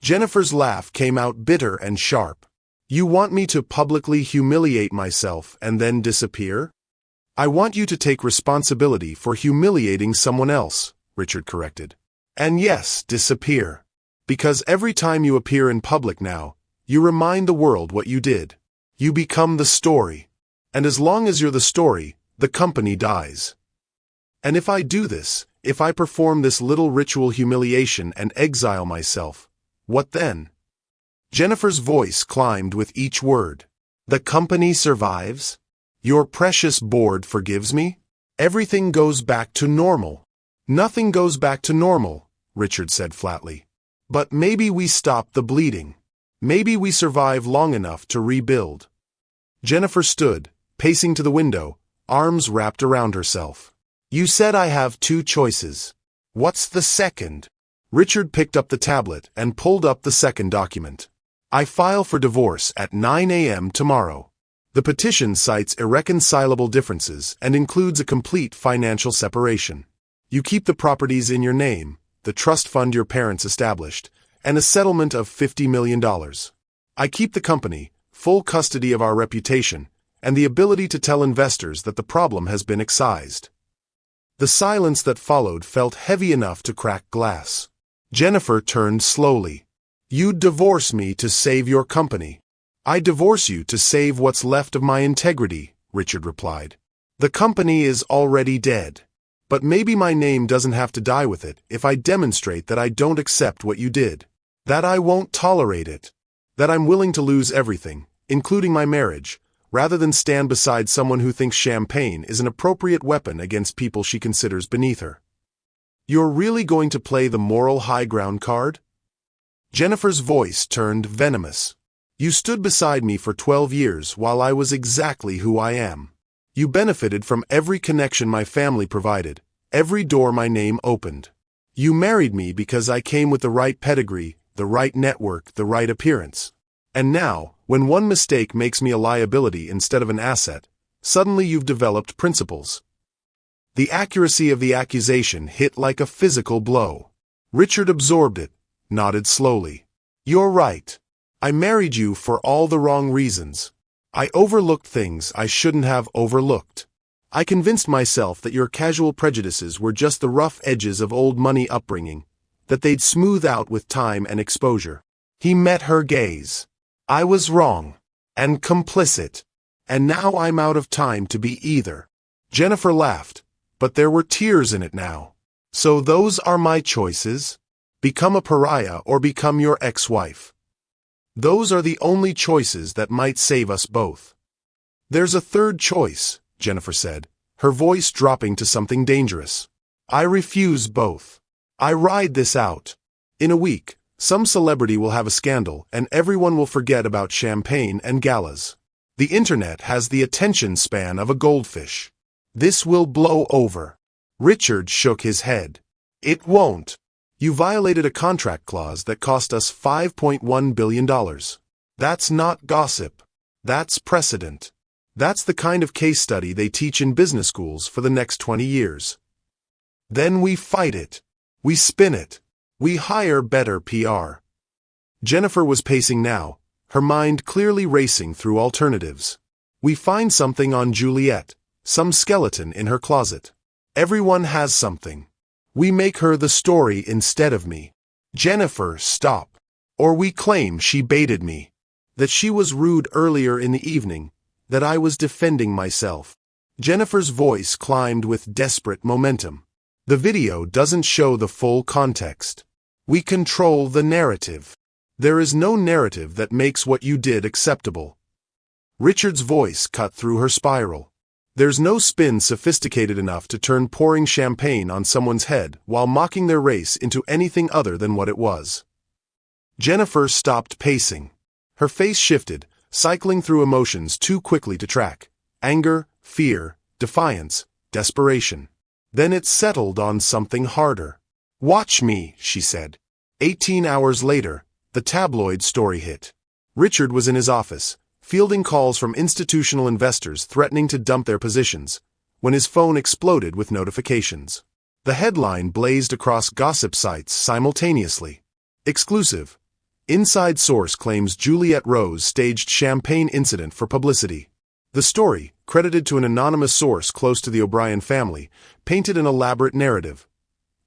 Jennifer's laugh came out bitter and sharp. You want me to publicly humiliate myself and then disappear? I want you to take responsibility for humiliating someone else, Richard corrected. And yes, disappear. Because every time you appear in public now, you remind the world what you did. You become the story. And as long as you're the story, the company dies. And if I do this, if I perform this little ritual humiliation and exile myself, what then? Jennifer's voice climbed with each word. The company survives? Your precious board forgives me? Everything goes back to normal. Nothing goes back to normal, Richard said flatly. But maybe we stop the bleeding. Maybe we survive long enough to rebuild. Jennifer stood, pacing to the window, arms wrapped around herself. You said I have two choices. What's the second? Richard picked up the tablet and pulled up the second document. I file for divorce at 9 a.m. tomorrow. The petition cites irreconcilable differences and includes a complete financial separation. You keep the properties in your name, the trust fund your parents established, and a settlement of $50 million. I keep the company, full custody of our reputation, and the ability to tell investors that the problem has been excised. The silence that followed felt heavy enough to crack glass. Jennifer turned slowly. You'd divorce me to save your company. I divorce you to save what's left of my integrity, Richard replied. The company is already dead. But maybe my name doesn't have to die with it if I demonstrate that I don't accept what you did. That I won't tolerate it. That I'm willing to lose everything, including my marriage, rather than stand beside someone who thinks champagne is an appropriate weapon against people she considers beneath her. You're really going to play the moral high ground card? Jennifer's voice turned venomous. You stood beside me for 12 years while I was exactly who I am. You benefited from every connection my family provided, every door my name opened. You married me because I came with the right pedigree, the right network, the right appearance. And now, when one mistake makes me a liability instead of an asset, suddenly you've developed principles. The accuracy of the accusation hit like a physical blow. Richard absorbed it, nodded slowly. You're right. I married you for all the wrong reasons. I overlooked things I shouldn't have overlooked. I convinced myself that your casual prejudices were just the rough edges of old money upbringing, that they'd smooth out with time and exposure. He met her gaze. I was wrong. And complicit. And now I'm out of time to be either. Jennifer laughed, but there were tears in it now. So those are my choices? Become a pariah or become your ex-wife. Those are the only choices that might save us both. There's a third choice, Jennifer said, her voice dropping to something dangerous. I refuse both. I ride this out. In a week, some celebrity will have a scandal and everyone will forget about champagne and galas. The internet has the attention span of a goldfish. This will blow over. Richard shook his head. It won't. You violated a contract clause that cost us $5.1 billion. That's not gossip. That's precedent. That's the kind of case study they teach in business schools for the next 20 years. Then we fight it. We spin it. We hire better PR. Jennifer was pacing now, her mind clearly racing through alternatives. We find something on Juliet, some skeleton in her closet. Everyone has something. We make her the story instead of me. Jennifer, stop. Or we claim she baited me. That she was rude earlier in the evening. That I was defending myself. Jennifer's voice climbed with desperate momentum. The video doesn't show the full context. We control the narrative. There is no narrative that makes what you did acceptable. Richard's voice cut through her spiral. There's no spin sophisticated enough to turn pouring champagne on someone's head while mocking their race into anything other than what it was. Jennifer stopped pacing. Her face shifted, cycling through emotions too quickly to track. Anger, fear, defiance, desperation. Then it settled on something harder. Watch me, she said. 18 hours later, the tabloid story hit. Richard was in his office, fielding calls from institutional investors threatening to dump their positions, when his phone exploded with notifications. The headline blazed across gossip sites simultaneously. Exclusive. Inside source claims Juliette Rose staged champagne incident for publicity. The story, credited to an anonymous source close to the O'Brien family, painted an elaborate narrative.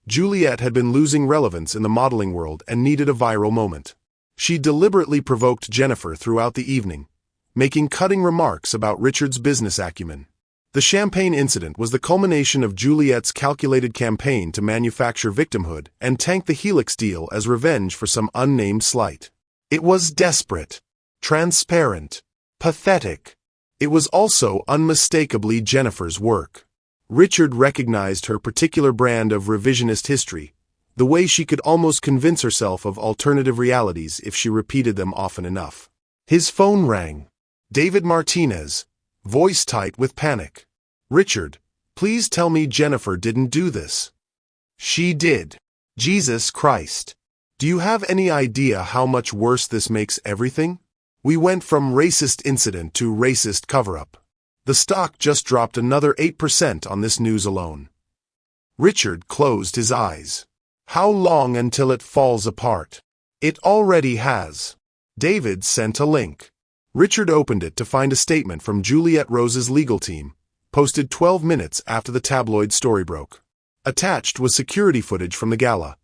Juliette had been losing relevance in the modeling world and needed a viral moment. She deliberately provoked Jennifer throughout the evening, making cutting remarks about Richard's business acumen. The champagne incident was the culmination of Juliette's calculated campaign to manufacture victimhood and tank the Helix deal as revenge for some unnamed slight. It was desperate, transparent, pathetic. It was also unmistakably Jennifer's work. Richard recognized her particular brand of revisionist history, the way she could almost convince herself of alternative realities if she repeated them often enough. His phone rang. David Martinez, voice tight with panic. Richard, please tell me Jennifer didn't do this. She did. Jesus Christ. Do you have any idea how much worse this makes everything? We went from racist incident to racist cover-up. The stock just dropped another 8% on this news alone. Richard closed his eyes. How long until it falls apart? It already has. David sent a link. Richard opened it to find a statement from Juliette Rose's legal team, posted 12 minutes after the tabloid story broke. Attached was security footage from the gala,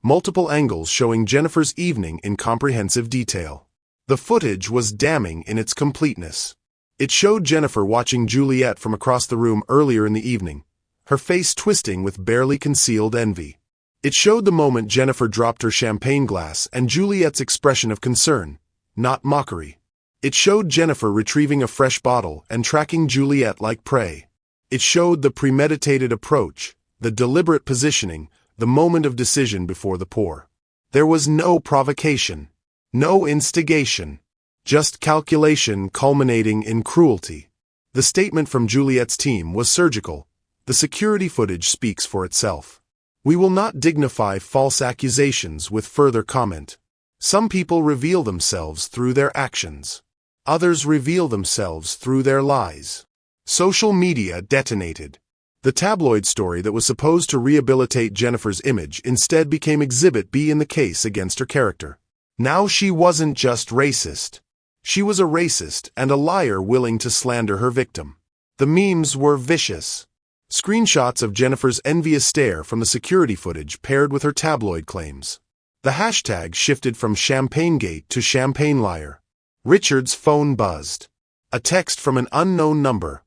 multiple angles showing Jennifer's evening in comprehensive detail. The footage was damning in its completeness. It showed Jennifer watching Juliette from across the room earlier in the evening, her face twisting with barely concealed envy. It showed the moment Jennifer dropped her champagne glass and Juliette's expression of concern, not mockery. It showed Jennifer retrieving a fresh bottle and tracking Juliette like prey. It showed the premeditated approach, the deliberate positioning, the moment of decision before the pour. There was no provocation, no instigation. Just calculation culminating in cruelty. The statement from Juliette's team was surgical. The security footage speaks for itself. We will not dignify false accusations with further comment. Some people reveal themselves through their actions. Others reveal themselves through their lies. Social media detonated. The tabloid story that was supposed to rehabilitate Jennifer's image instead became Exhibit B in the case against her character. Now she wasn't just racist. She was a racist and a liar willing to slander her victim. The memes were vicious. Screenshots of Jennifer's envious stare from the security footage paired with her tabloid claims. The hashtag shifted from Champagnegate to Champagne Liar. Richard's phone buzzed. A text from an unknown number.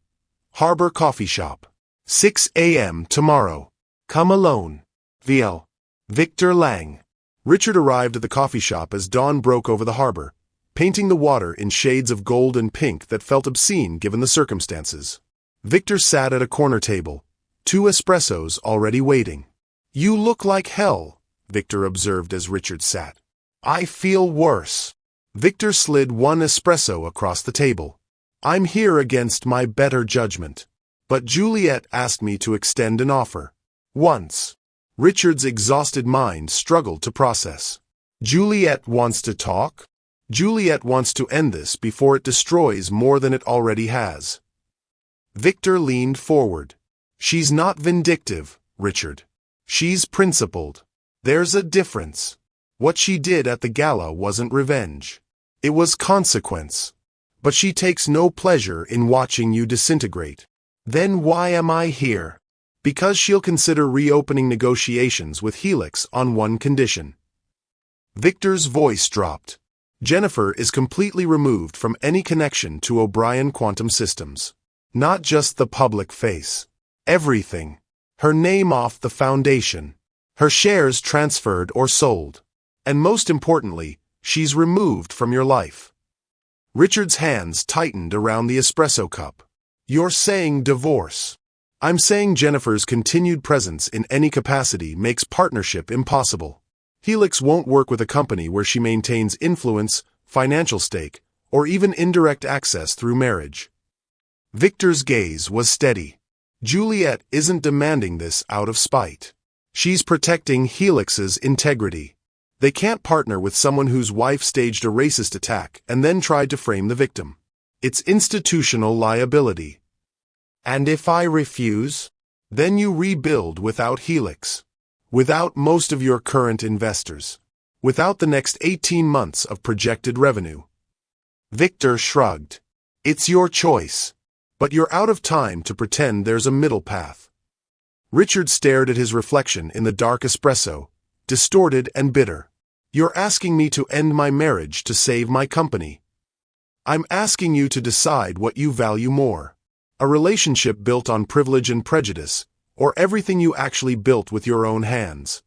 Harbor Coffee Shop. 6 a.m. tomorrow. Come alone. VL. Victor Lang. Richard arrived at the coffee shop as dawn broke over the harbor, painting the water in shades of gold and pink that felt obscene given the circumstances. Victor sat at a corner table, 2 espressos already waiting. You look like hell, Victor observed as Richard sat. I feel worse. Victor slid 1 espresso across the table. I'm here against my better judgment. But Juliette asked me to extend an offer. Once. Richard's exhausted mind struggled to process. Juliette wants to talk? Juliette wants to end this before it destroys more than it already has. Victor leaned forward. She's not vindictive, Richard. She's principled. There's a difference. What she did at the gala wasn't revenge. It was consequence. But she takes no pleasure in watching you disintegrate. Then why am I here? Because she'll consider reopening negotiations with Helix on one condition. Victor's voice dropped. Jennifer is completely removed from any connection to O'Brien Quantum Systems. Not just the public face. Everything. Her name off the foundation. Her shares transferred or sold. And most importantly, she's removed from your life. Richard's hands tightened around the espresso cup. You're saying divorce. I'm saying Jennifer's continued presence in any capacity makes partnership impossible. Helix won't work with a company where she maintains influence, financial stake, or even indirect access through marriage. Victor's gaze was steady. Juliette isn't demanding this out of spite. She's protecting Helix's integrity. They can't partner with someone whose wife staged a racist attack and then tried to frame the victim. It's institutional liability. And if I refuse? Then you rebuild without Helix. Without most of your current investors. Without the next 18 months of projected revenue. Victor shrugged. It's your choice. But you're out of time to pretend there's a middle path. Richard stared at his reflection in the dark espresso, distorted and bitter. You're asking me to end my marriage to save my company. I'm asking you to decide what you value more. A relationship built on privilege and prejudice, or everything you actually built with your own hands.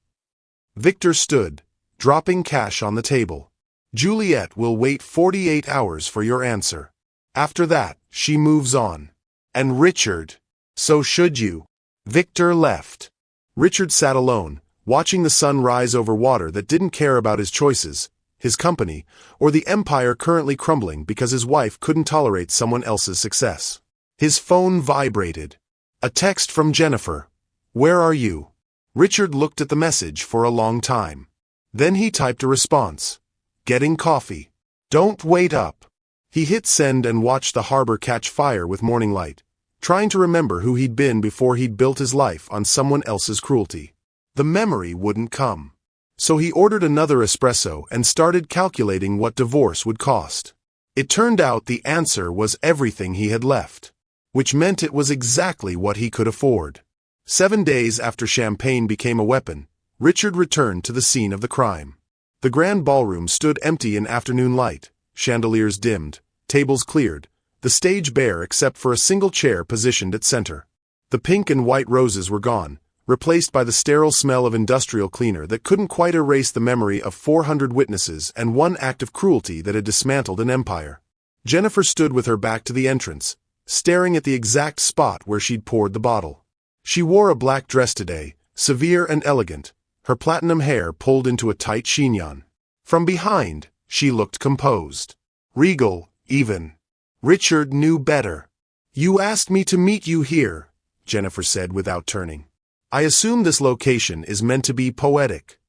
Victor stood, dropping cash on the table. Juliet will wait 48 hours for your answer. After that, she moves on. And Richard, so should you. Victor left. Richard sat alone, watching the sun rise over water that didn't care about his choices, his company, or the empire currently crumbling because his wife couldn't tolerate someone else's success. His phone vibrated. A text from Jennifer. Where are you? Richard looked at the message for a long time. Then he typed a response. Getting coffee. Don't wait up. He hit send and watched the harbor catch fire with morning light, trying to remember who he'd been before he'd built his life on someone else's cruelty. The memory wouldn't come. So he ordered another espresso and started calculating what divorce would cost. It turned out the answer was everything he had left, which meant it was exactly what he could afford. 7 days after champagne became a weapon, Richard returned to the scene of the crime. The grand ballroom stood empty in afternoon light, chandeliers dimmed, tables cleared, the stage bare except for a single chair positioned at center. The pink and white roses were gone, replaced by the sterile smell of industrial cleaner that couldn't quite erase the memory of 400 witnesses and one act of cruelty that had dismantled an empire. Jennifer stood with her back to the entrance, staring at the exact spot where she'd poured the bottle. She wore a black dress today, severe and elegant, her platinum hair pulled into a tight chignon. From behind, she looked composed. Regal, even. Richard knew better. You asked me to meet you here, Jennifer said without turning. I assume this location is meant to be poetic.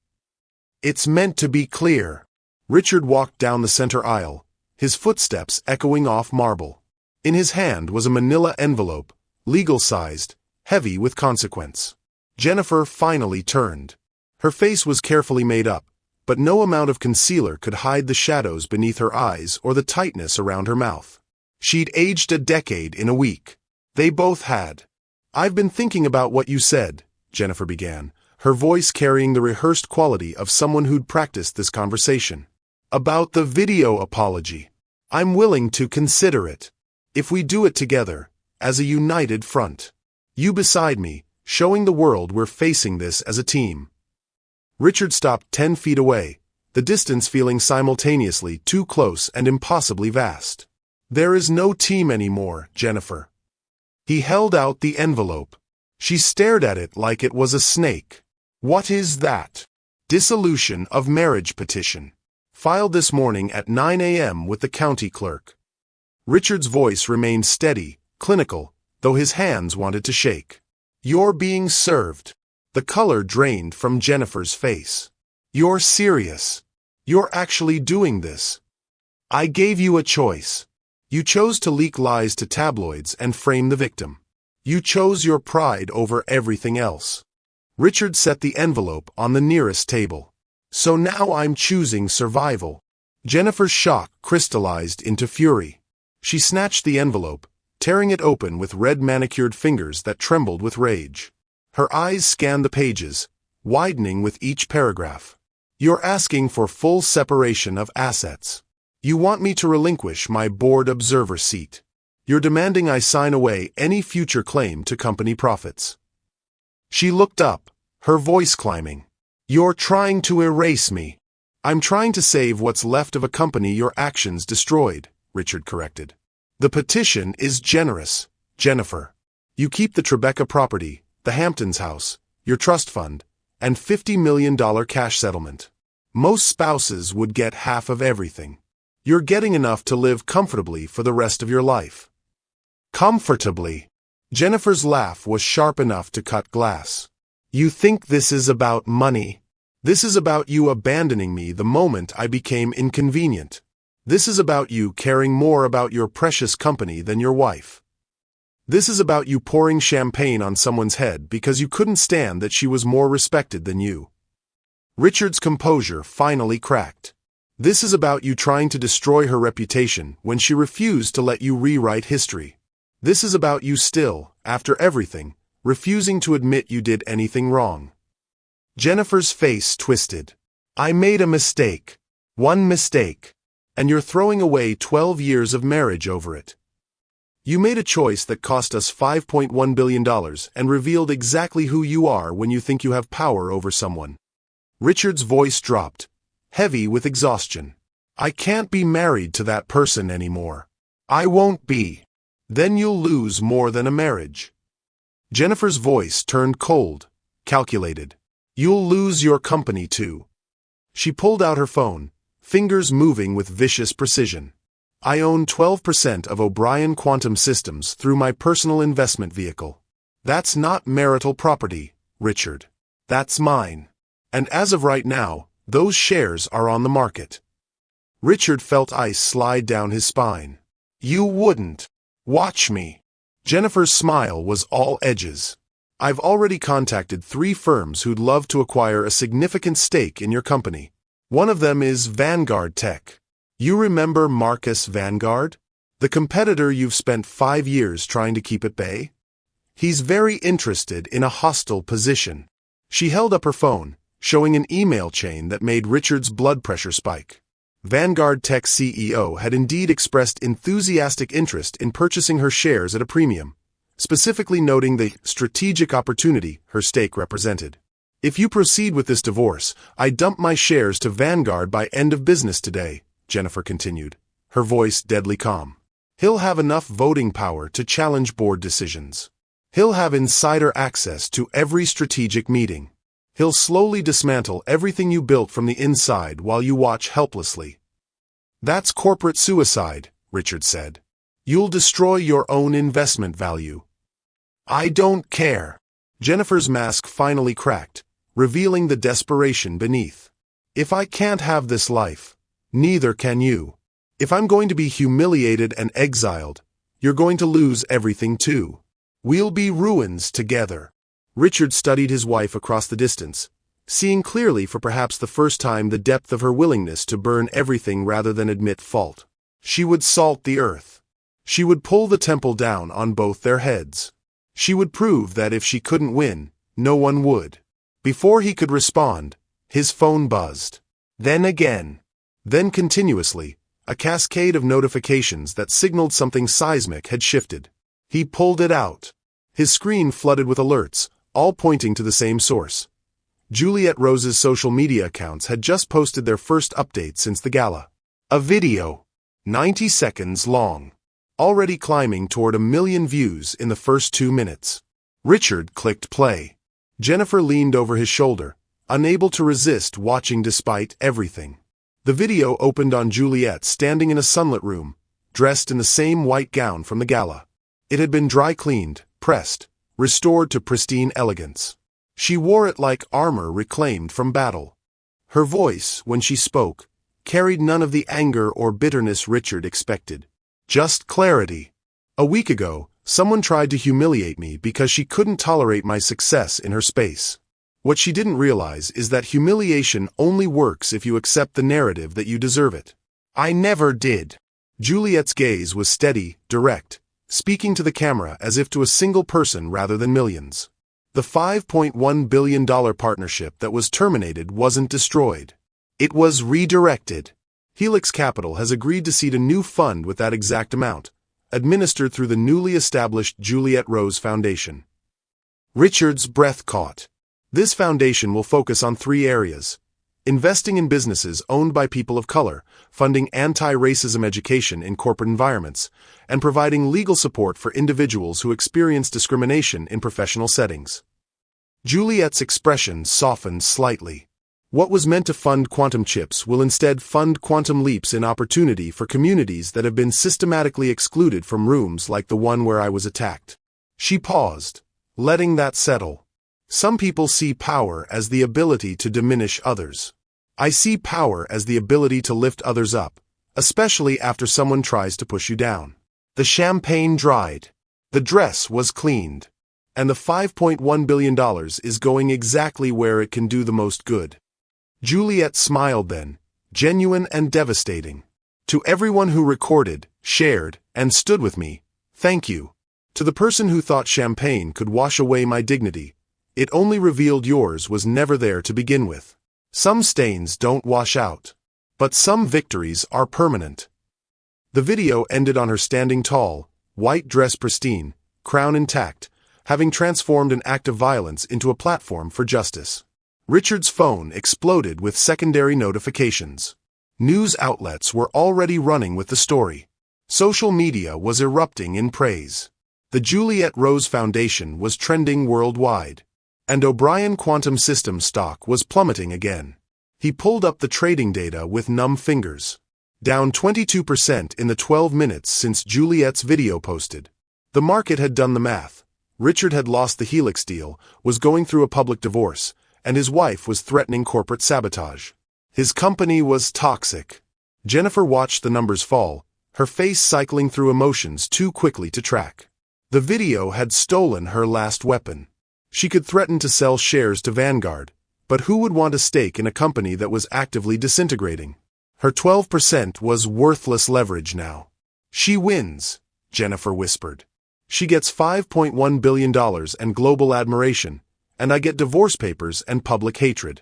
It's meant to be clear. Richard walked down the center aisle, his footsteps echoing off marble. In his hand was a manila envelope, legal-sized, heavy with consequence. Jennifer finally turned. Her face was carefully made up, but no amount of concealer could hide the shadows beneath her eyes or the tightness around her mouth. She'd aged a decade in a week. They both had. I've been thinking about what you said, Jennifer began, her voice carrying the rehearsed quality of someone who'd practiced this conversation. About the video apology. I'm willing to consider it. If we do it together, as a united front. You beside me, showing the world we're facing this as a team. Richard stopped 10 feet away, the distance feeling simultaneously too close and impossibly vast. There is no team anymore, Jennifer. He held out the envelope. She stared at it like it was a snake. What is that? Dissolution of marriage petition. Filed this morning at 9 a.m. with the county clerk. Richard's voice remained steady, clinical, though his hands wanted to shake. You're being served. The color drained from Jennifer's face. You're serious. You're actually doing this. I gave you a choice. You chose to leak lies to tabloids and frame the victim. You chose your pride over everything else. Richard set the envelope on the nearest table. So now I'm choosing survival. Jennifer's shock crystallized into fury. She snatched the envelope, tearing it open with red manicured fingers that trembled with rage. Her eyes scanned the pages, widening with each paragraph. You're asking for full separation of assets. You want me to relinquish my board observer seat. You're demanding I sign away any future claim to company profits. She looked up, her voice climbing. You're trying to erase me. I'm trying to save what's left of a company your actions destroyed, Richard corrected. The petition is generous, Jennifer. You keep the Tribeca property, the Hamptons house, your trust fund, and $50 million cash settlement. Most spouses would get half of everything. You're getting enough to live comfortably for the rest of your life. Comfortably. Jennifer's laugh was sharp enough to cut glass. You think this is about money? This is about you abandoning me the moment I became inconvenient. This is about you caring more about your precious company than your wife. This is about you pouring champagne on someone's head because you couldn't stand that she was more respected than you. Richard's composure finally cracked. This is about you trying to destroy her reputation when she refused to let you rewrite history. This is about you still, after everything, refusing to admit you did anything wrong. Jennifer's face twisted. I made a mistake. One mistake. And you're throwing away 12 years of marriage over it. You made a choice that cost us $5.1 billion and revealed exactly who you are when you think you have power over someone. Richard's voice dropped, heavy with exhaustion. I can't be married to that person anymore. I won't be. Then you'll lose more than a marriage. Jennifer's voice turned cold, calculated. You'll lose your company too. She pulled out her phone, fingers moving with vicious precision. I own 12% of O'Brien Quantum Systems through my personal investment vehicle. That's not marital property, Richard. That's mine. And as of right now, those shares are on the market. Richard felt ice slide down his spine. You wouldn't. Watch me. Jennifer's smile was all edges. I've already contacted 3 firms who'd love to acquire a significant stake in your company. One of them is Vanguard Tech. You remember Marcus Vanguard? The competitor you've spent 5 years trying to keep at bay? He's very interested in a hostile position. She held up her phone, showing an email chain that made Richard's blood pressure spike. Vanguard Tech CEO had indeed expressed enthusiastic interest in purchasing her shares at a premium, specifically noting the strategic opportunity her stake represented. If you proceed with this divorce, I dump my shares to Vanguard by end of business today, Jennifer continued, her voice deadly calm. He'll have enough voting power to challenge board decisions. He'll have insider access to every strategic meeting. He'll slowly dismantle everything you built from the inside while you watch helplessly. That's corporate suicide, Richard said. You'll destroy your own investment value. I don't care. Jennifer's mask finally cracked, revealing the desperation beneath. If I can't have this life, neither can you. If I'm going to be humiliated and exiled, you're going to lose everything too. We'll be ruins together. Richard studied his wife across the distance, seeing clearly for perhaps the first time the depth of her willingness to burn everything rather than admit fault. She would salt the earth. She would pull the temple down on both their heads. She would prove that if she couldn't win, no one would. Before he could respond, his phone buzzed. Then again. Then continuously, a cascade of notifications that signaled something seismic had shifted. He pulled it out. His screen flooded with alerts, all pointing to the same source. Juliette Rose's social media accounts had just posted their first update since the gala. A video, 90 seconds long, already climbing toward 1 million views in the first 2 minutes. Richard clicked play. Jennifer leaned over his shoulder, unable to resist watching despite everything. The video opened on Juliette standing in a sunlit room, dressed in the same white gown from the gala. It had been dry cleaned, pressed, restored to pristine elegance. She wore it like armor reclaimed from battle. Her voice, when she spoke, carried none of the anger or bitterness Richard expected. Just clarity. A week ago, someone tried to humiliate me because she couldn't tolerate my success in her space. What she didn't realize is that humiliation only works if you accept the narrative that you deserve it. I never did. Juliette's gaze was steady, direct, speaking to the camera as if to a single person rather than millions. The $5.1 billion partnership that was terminated wasn't destroyed. It was redirected. Helix Capital has agreed to seed a new fund with that exact amount, administered through the newly established Juliette Rose Foundation. Richard's breath caught. This foundation will focus on 3 areas: investing in businesses owned by people of color, funding anti-racism education in corporate environments, and providing legal support for individuals who experience discrimination in professional settings. Juliette's expression softened slightly. What was meant to fund quantum chips will instead fund quantum leaps in opportunity for communities that have been systematically excluded from rooms like the one where I was attacked. She paused, letting that settle. Some people see power as the ability to diminish others. I see power as the ability to lift others up, especially after someone tries to push you down. The champagne dried. The dress was cleaned. And the $5.1 billion is going exactly where it can do the most good. Juliet smiled then, genuine and devastating. To everyone who recorded, shared, and stood with me, thank you. To the person who thought champagne could wash away my dignity, it only revealed yours was never there to begin with. Some stains don't wash out. But some victories are permanent. The video ended on her standing tall, white dress pristine, crown intact, having transformed an act of violence into a platform for justice. Richard's phone exploded with secondary notifications. News outlets were already running with the story. Social media was erupting in praise. The Juliet Rose Foundation was trending worldwide. And O'Brien Quantum Systems stock was plummeting again. He pulled up the trading data with numb fingers. Down 22% in the 12 minutes since Juliet's video posted. The market had done the math. Richard had lost the Helix deal, was going through a public divorce, and his wife was threatening corporate sabotage. His company was toxic. Jennifer watched the numbers fall, her face cycling through emotions too quickly to track. The video had stolen her last weapon. She could threaten to sell shares to Vanguard, but who would want a stake in a company that was actively disintegrating? Her 12% was worthless leverage now. She wins, Jennifer whispered. She gets $5.1 billion and global admiration, and I get divorce papers and public hatred.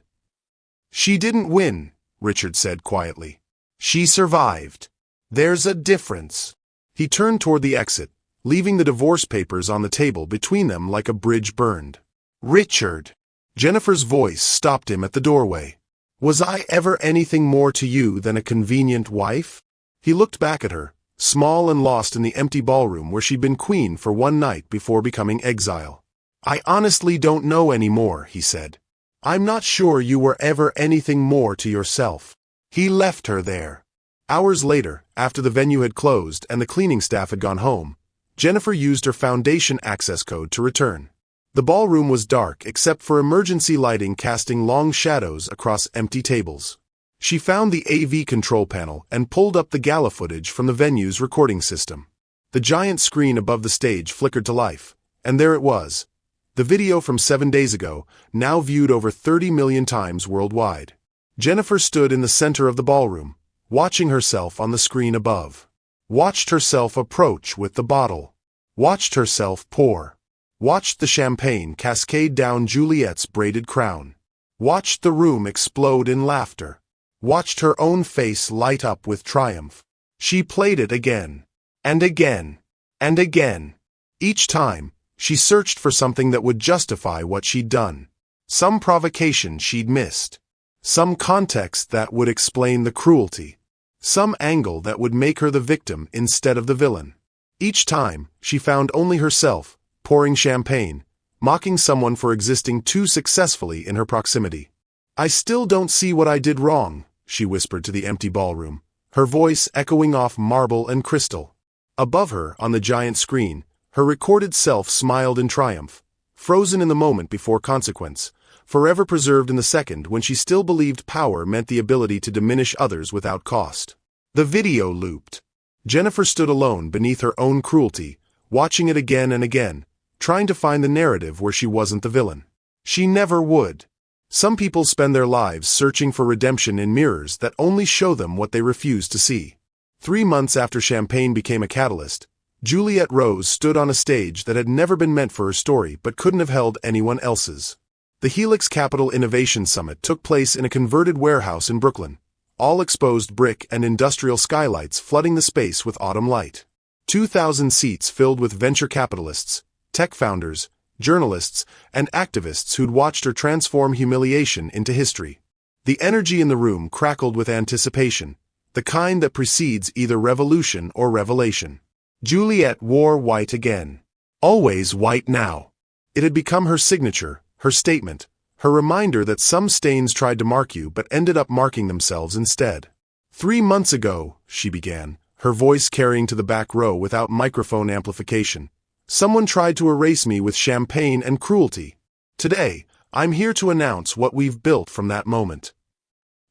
She didn't win, Richard said quietly. She survived. There's a difference. He turned toward the exit, leaving the divorce papers on the table between them like a bridge burned. Richard! Jennifer's voice stopped him at the doorway. Was I ever anything more to you than a convenient wife? He looked back at her, small and lost in the empty ballroom where she'd been queen for one night before becoming exile. I honestly don't know anymore, he said. I'm not sure you were ever anything more to yourself. He left her there. Hours later, after the venue had closed and the cleaning staff had gone home, Jennifer used her foundation access code to return. The ballroom was dark except for emergency lighting casting long shadows across empty tables. She found the AV control panel and pulled up the gala footage from the venue's recording system. The giant screen above the stage flickered to life, and there it was. The video from 7 days ago, now viewed over 30 million times worldwide. Jennifer stood in the center of the ballroom, watching herself on the screen above. Watched herself approach with the bottle. Watched herself pour. Watched the champagne cascade down Juliet's braided crown. Watched the room explode in laughter. Watched her own face light up with triumph. She played it again. And again. And again. Each time, she searched for something that would justify what she'd done. Some provocation she'd missed. Some context that would explain the cruelty. Some angle that would make her the victim instead of the villain. Each time, she found only herself, pouring champagne, mocking someone for existing too successfully in her proximity. I still don't see what I did wrong, she whispered to the empty ballroom, her voice echoing off marble and crystal. Above her, on the giant screen, her recorded self smiled in triumph, frozen in the moment before consequence, forever preserved in the second when she still believed power meant the ability to diminish others without cost. The video looped. Jennifer stood alone beneath her own cruelty, watching it again and again, trying to find the narrative where she wasn't the villain. She never would. Some people spend their lives searching for redemption in mirrors that only show them what they refuse to see. 3 months after champagne became a catalyst, Juliet Rose stood on a stage that had never been meant for her story but couldn't have held anyone else's. The Helix Capital Innovation Summit took place in a converted warehouse in Brooklyn, all exposed brick and industrial skylights flooding the space with autumn light. 2,000 seats filled with venture capitalists, tech founders, journalists, and activists who'd watched her transform humiliation into history. The energy in the room crackled with anticipation, the kind that precedes either revolution or revelation. Juliet wore white again. Always white now. It had become her signature, her statement, her reminder that some stains tried to mark you but ended up marking themselves instead. 3 months ago, she began, her voice carrying to the back row without microphone amplification. Someone tried to erase me with champagne and cruelty. Today, I'm here to announce what we've built from that moment.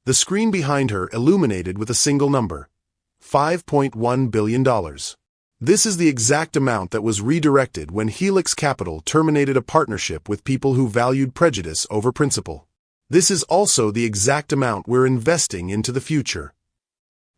The screen behind her illuminated with a single number. $5.1 billion. This is the exact amount that was redirected when Helix Capital terminated a partnership with people who valued prejudice over principle. This is also the exact amount we're investing into the future.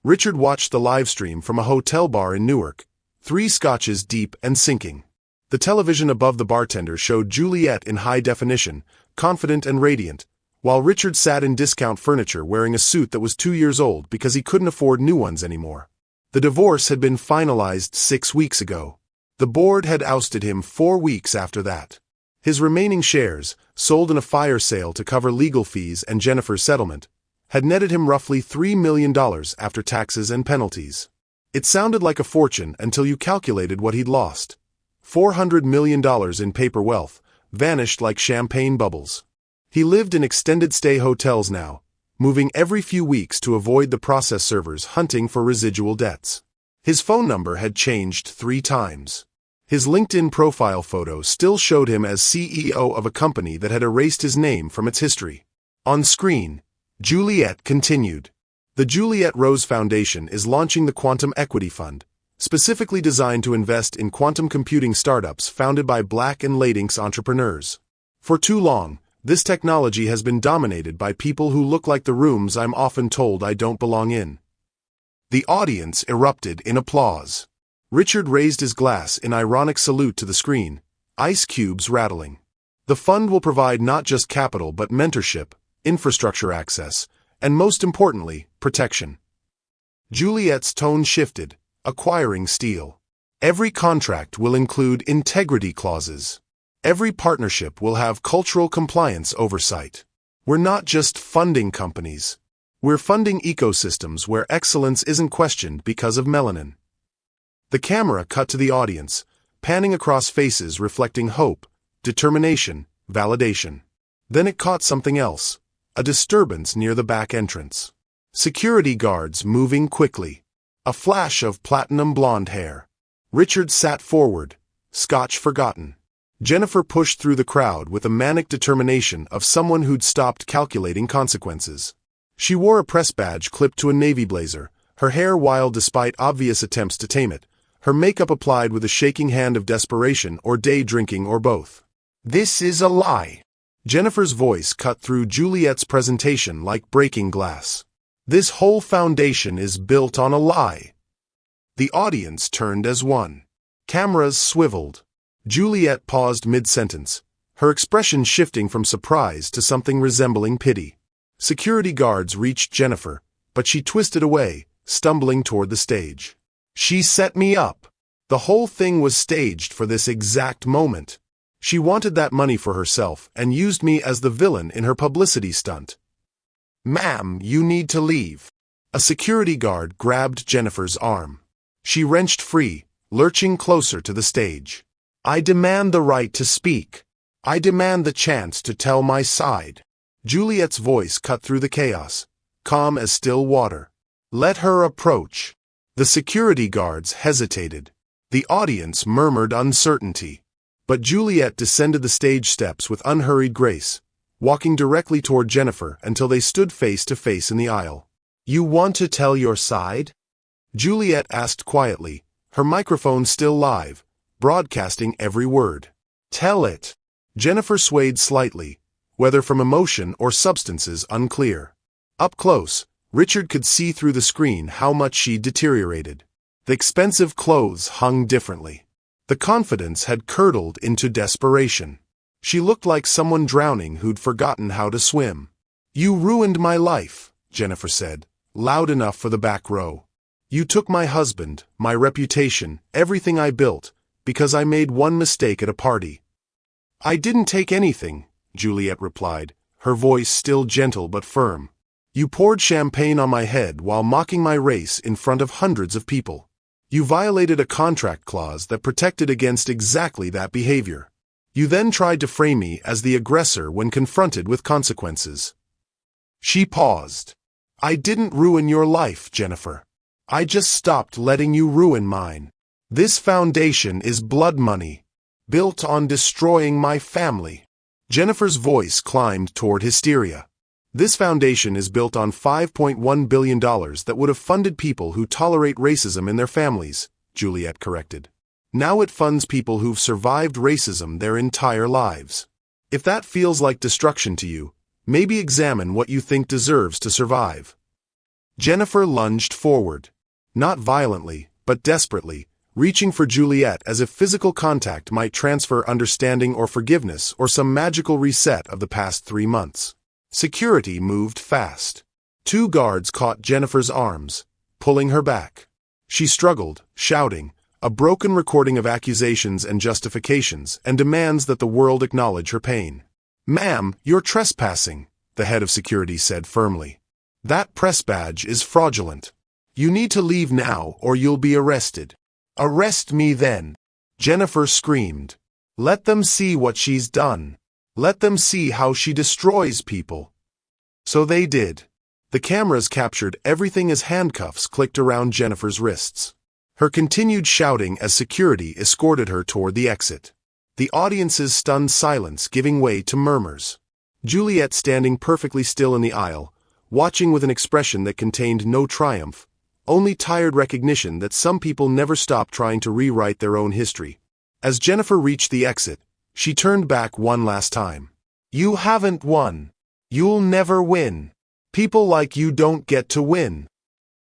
Richard watched the live stream from a hotel bar in Newark, 3 scotches deep and sinking. The television above the bartender showed Juliet in high definition, confident and radiant, while Richard sat in discount furniture wearing a suit that was 2 years old because he couldn't afford new ones anymore. The divorce had been finalized 6 weeks ago. The board had ousted him 4 weeks after that. His remaining shares, sold in a fire sale to cover legal fees and Jennifer's settlement, had netted him roughly $3 million after taxes and penalties. It sounded like a fortune until you calculated what he'd lost. $400 million in paper wealth, vanished like champagne bubbles. He lived in extended-stay hotels now, moving every few weeks to avoid the process servers hunting for residual debts. His phone number had changed 3 times. His LinkedIn profile photo still showed him as CEO of a company that had erased his name from its history. On screen, Juliet continued. The Juliet Rose Foundation is launching the Quantum Equity Fund, specifically designed to invest in quantum computing startups founded by Black and Latinx entrepreneurs. For too long, this technology has been dominated by people who look like the rooms I'm often told I don't belong in. The audience erupted in applause. Richard raised his glass in ironic salute to the screen, ice cubes rattling. The fund will provide not just capital but mentorship, infrastructure access, and most importantly, protection. Juliet's tone shifted, acquiring steel. Every contract will include integrity clauses. Every partnership will have cultural compliance oversight. We're not just funding companies. We're funding ecosystems where excellence isn't questioned because of melanin. The camera cut to the audience, panning across faces reflecting hope, determination, validation. Then it caught something else, a disturbance near the back entrance. Security guards moving quickly. A flash of platinum blonde hair. Richard sat forward, scotch forgotten. Jennifer pushed through the crowd with a manic determination of someone who'd stopped calculating consequences. She wore a press badge clipped to a navy blazer, her hair wild despite obvious attempts to tame it, her makeup applied with a shaking hand of desperation or day drinking or both. "This is a lie." Jennifer's voice cut through Juliet's presentation like breaking glass. "This whole foundation is built on a lie." The audience turned as one. Cameras swiveled. Juliet paused mid-sentence, her expression shifting from surprise to something resembling pity. Security guards reached Jennifer, but she twisted away, stumbling toward the stage. "She set me up. The whole thing was staged for this exact moment. She wanted that money for herself and used me as the villain in her publicity stunt." "Ma'am, you need to leave." A security guard grabbed Jennifer's arm. She wrenched free, lurching closer to the stage. "I demand the right to speak. I demand the chance to tell my side." Juliet's voice cut through the chaos, calm as still water. "Let her approach." The security guards hesitated. The audience murmured uncertainty. But Juliet descended the stage steps with unhurried grace, walking directly toward Jennifer until they stood face to face in the aisle. "You want to tell your side?" Juliet asked quietly, her microphone still live, broadcasting every word. "Tell it." Jennifer swayed slightly, whether from emotion or substances unclear. Up close, Richard could see through the screen how much she'd deteriorated. The expensive clothes hung differently. The confidence had curdled into desperation. She looked like someone drowning who'd forgotten how to swim. "You ruined my life," Jennifer said, loud enough for the back row. "You took my husband, my reputation, everything I built, because I made one mistake at a party." "I didn't take anything," Juliet replied, her voice still gentle but firm. "You poured champagne on my head while mocking my race in front of hundreds of people. You violated a contract clause that protected against exactly that behavior. You then tried to frame me as the aggressor when confronted with consequences." She paused. "I didn't ruin your life, Jennifer. I just stopped letting you ruin mine. This foundation is blood money, built on destroying my family." Jennifer's voice climbed toward hysteria. This foundation is built on $5.1 billion that would have funded people who tolerate racism in their families, Juliet corrected. Now it funds people who've survived racism their entire lives. If that feels like destruction to you, maybe examine what you think deserves to survive. Jennifer lunged forward. Not violently, but desperately, reaching for Juliet as if physical contact might transfer understanding or forgiveness or some magical reset of the past 3 months. Security moved fast. 2 guards caught Jennifer's arms, pulling her back. She struggled, shouting, a broken recording of accusations and justifications, and demands that the world acknowledge her pain. "Ma'am, you're trespassing," the head of security said firmly. "That press badge is fraudulent. You need to leave now or you'll be arrested." "Arrest me then," Jennifer screamed. "Let them see what she's done. Let them see how she destroys people." So they did. The cameras captured everything as handcuffs clicked around Jennifer's wrists. Her continued shouting as security escorted her toward the exit. The audience's stunned silence giving way to murmurs. Juliet standing perfectly still in the aisle, watching with an expression that contained no triumph, only tired recognition that some people never stop trying to rewrite their own history. As Jennifer reached the exit, she turned back one last time. "You haven't won. You'll never win. People like you don't get to win."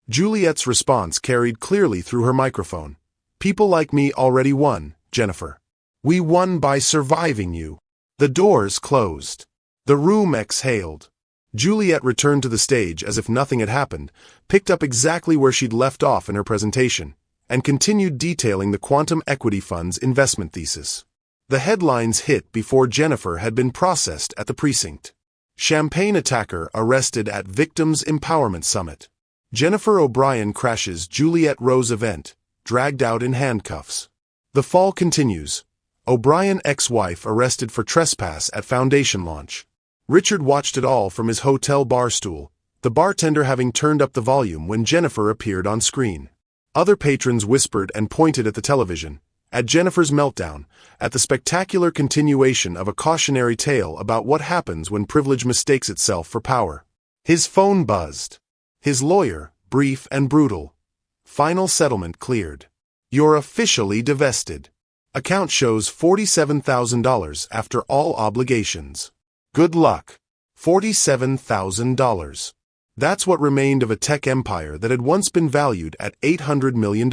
Juliet's response carried clearly through her microphone. "People like me already won, Jennifer. We won by surviving you." The doors closed. The room exhaled. Juliet returned to the stage as if nothing had happened, picked up exactly where she'd left off in her presentation, and continued detailing the Quantum Equity Fund's investment thesis. The headlines hit before Jennifer had been processed at the precinct. Champagne attacker arrested at Victims Empowerment Summit. Jennifer O'Brien crashes Juliet Rose event, dragged out in handcuffs. The fall continues. O'Brien ex-wife arrested for trespass at foundation launch. Richard watched it all from his hotel bar stool, the bartender having turned up the volume when Jennifer appeared on screen. Other patrons whispered and pointed at the television, at Jennifer's meltdown, at the spectacular continuation of a cautionary tale about what happens when privilege mistakes itself for power. His phone buzzed. His lawyer, brief and brutal. "Final settlement cleared. You're officially divested. Account shows $47,000 after all obligations. Good luck." $47,000. That's what remained of a tech empire that had once been valued at $800 million.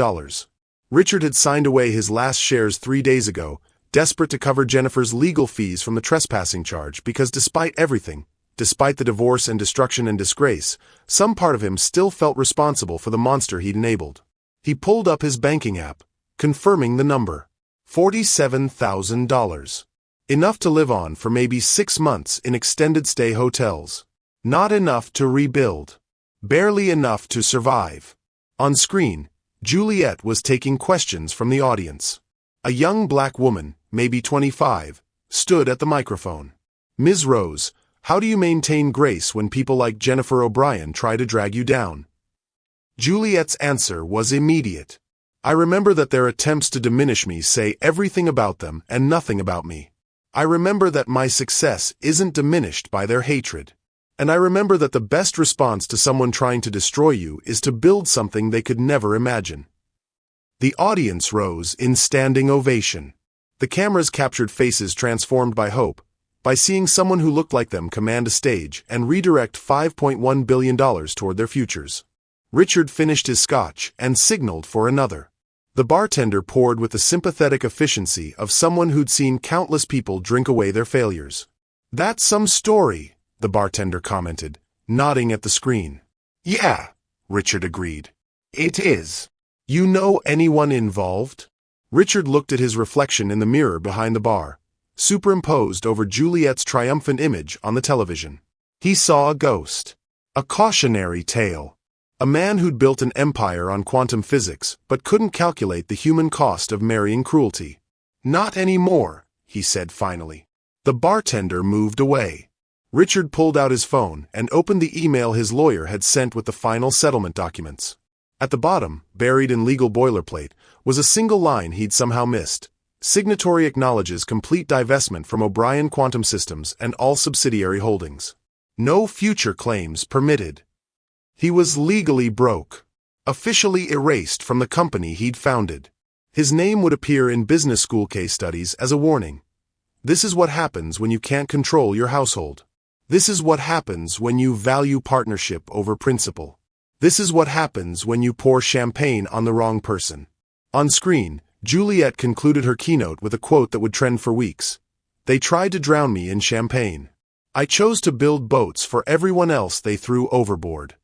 Richard had signed away his last shares 3 days ago, desperate to cover Jennifer's legal fees from the trespassing charge because despite everything, despite the divorce and destruction and disgrace, some part of him still felt responsible for the monster he'd enabled. He pulled up his banking app, confirming the number. $47,000. Enough to live on for maybe 6 months in extended stay hotels. Not enough to rebuild. Barely enough to survive. On screen, Juliet was taking questions from the audience. A young black woman, maybe 25, stood at the microphone. "Ms. Rose, how do you maintain grace when people like Jennifer O'Brien try to drag you down?" Juliet's answer was immediate. "I remember that their attempts to diminish me say everything about them and nothing about me. I remember that my success isn't diminished by their hatred. And I remember that the best response to someone trying to destroy you is to build something they could never imagine." The audience rose in standing ovation. The cameras captured faces transformed by hope, by seeing someone who looked like them command a stage and redirect $5.1 billion toward their futures. Richard finished his scotch and signaled for another. The bartender poured with the sympathetic efficiency of someone who'd seen countless people drink away their failures. "That's some story," the bartender commented, nodding at the screen. "Yeah," Richard agreed. "It is. You know anyone involved?" Richard looked at his reflection in the mirror behind the bar, superimposed over Juliet's triumphant image on the television. He saw a ghost. A cautionary tale. A man who'd built an empire on quantum physics but couldn't calculate the human cost of marrying cruelty. "Not anymore," he said finally. The bartender moved away. Richard pulled out his phone and opened the email his lawyer had sent with the final settlement documents. At the bottom, buried in legal boilerplate, was a single line he'd somehow missed. "Signatory acknowledges complete divestment from O'Brien Quantum Systems and all subsidiary holdings." No future claims permitted. He was legally broke, officially erased from the company he'd founded. His name would appear in business school case studies as a warning. This is what happens when you can't control your household. This is what happens when you value partnership over principle. This is what happens when you pour champagne on the wrong person. On screen, Juliet concluded her keynote with a quote that would trend for weeks. They tried to drown me in champagne. I chose to build boats for everyone else they threw overboard.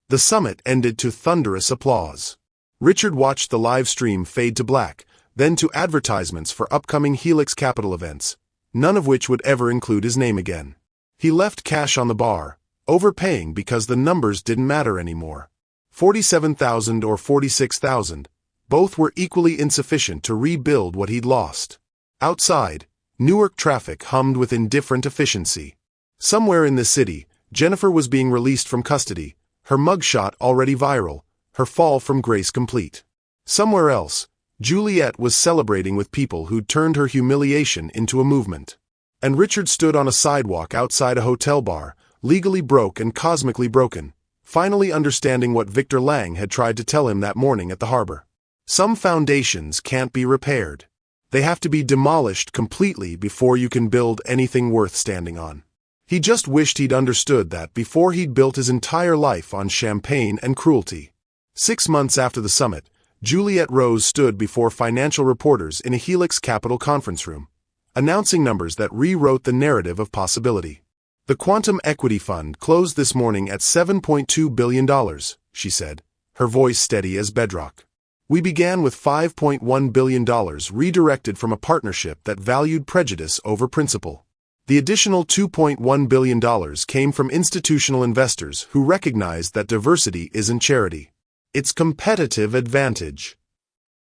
The summit ended to thunderous applause. Richard watched the live stream fade to black, then to advertisements for upcoming Helix Capital events, none of which would ever include his name again. He left cash on the bar, overpaying because the numbers didn't matter anymore. 47,000 or 46,000, both were equally insufficient to rebuild what he'd lost. Outside, Newark traffic hummed with indifferent efficiency. Somewhere in the city, Jennifer was being released from custody, her mugshot already viral, her fall from grace complete. Somewhere else, Juliet was celebrating with people who'd turned her humiliation into a movement. And Richard stood on a sidewalk outside a hotel bar, legally broke and cosmically broken, finally understanding what Victor Lang had tried to tell him that morning at the harbor. Some foundations can't be repaired. They have to be demolished completely before you can build anything worth standing on. He just wished he'd understood that before he'd built his entire life on champagne and cruelty. 6 months after the summit, Juliet Rose stood before financial reporters in a Helix Capital conference room, announcing numbers that rewrote the narrative of possibility. The Quantum Equity Fund closed this morning at $7.2 billion, she said, her voice steady as bedrock. We began with $5.1 billion redirected from a partnership that valued prejudice over principle. The additional $2.1 billion came from institutional investors who recognized that diversity isn't charity. It's competitive advantage.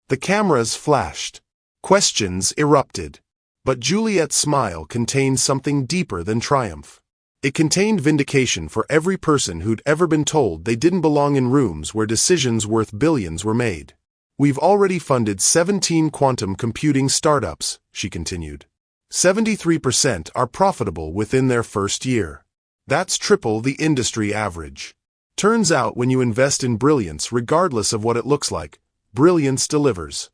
The cameras flashed. Questions erupted. But Juliet's smile contained something deeper than triumph. It contained vindication for every person who'd ever been told they didn't belong in rooms where decisions worth billions were made. We've already funded 17 quantum computing startups, she continued. 73% are profitable within their first year. That's triple the industry average. Turns out when you invest in brilliance, regardless of what it looks like, brilliance delivers.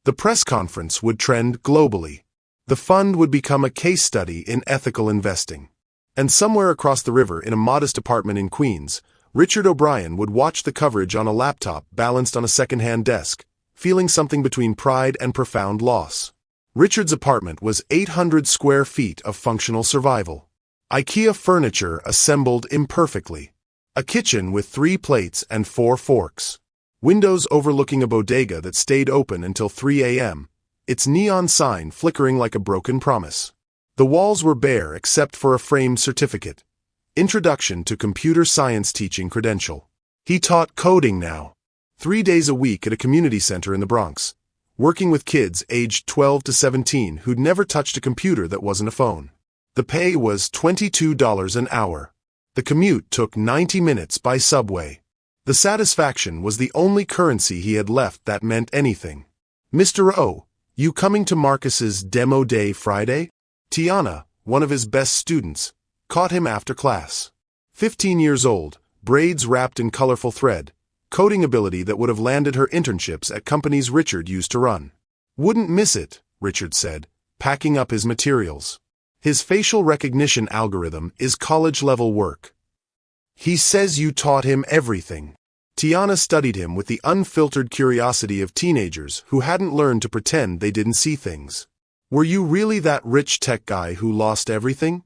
The press conference would trend globally. The fund would become a case study in ethical investing. And somewhere across the river in a modest apartment in Queens, Richard O'Brien would watch the coverage on a laptop balanced on a second-hand desk, feeling something between pride and profound loss. Richard's apartment was 800 square feet of functional survival. IKEA furniture assembled imperfectly. A kitchen with 3 plates and 4 forks. Windows overlooking a bodega that stayed open until 3 a.m., its neon sign flickering like a broken promise. The walls were bare except for a framed certificate. Introduction to Computer Science Teaching Credential. He taught coding now. 3 days a week at a community center in the Bronx, working with kids aged 12 to 17 who'd never touched a computer that wasn't a phone. The pay was $22 an hour. The commute took 90 minutes by subway. The satisfaction was the only currency he had left that meant anything. Mr. O, you coming to Marcus's demo day Friday? Tiana, one of his best students, caught him after class. 15 years old, braids wrapped in colorful thread, coding ability that would have landed her internships at companies Richard used to run. Wouldn't miss it, Richard said, packing up his materials. His facial recognition algorithm is college-level work. He says you taught him everything. Tiana studied him with the unfiltered curiosity of teenagers who hadn't learned to pretend they didn't see things. Were you really that rich tech guy who lost everything?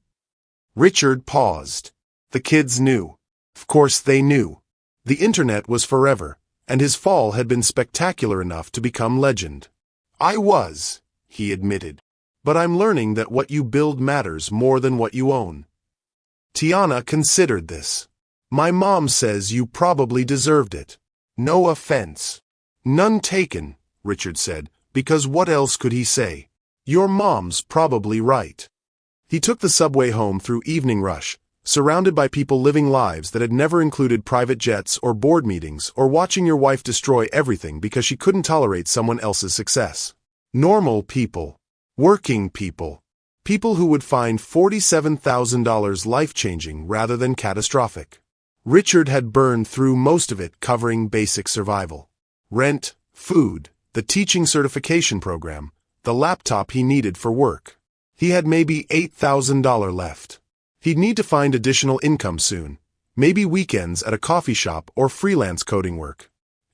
Richard paused. The kids knew. Of course they knew. The internet was forever, and his fall had been spectacular enough to become legend. I was, he admitted. But I'm learning that what you build matters more than what you own. Tiana considered this. My mom says you probably deserved it. No offense. None taken, Richard said, because what else could he say? Your mom's probably right. He took the subway home through evening rush, surrounded by people living lives that had never included private jets or board meetings or watching your wife destroy everything because she couldn't tolerate someone else's success. Normal people. Working people. People who would find $47,000 life-changing rather than catastrophic. Richard had burned through most of it covering basic survival. Rent, food, the teaching certification program, the laptop he needed for work. He had maybe $8,000 left. He'd need to find additional income soon, maybe weekends at a coffee shop or freelance coding work.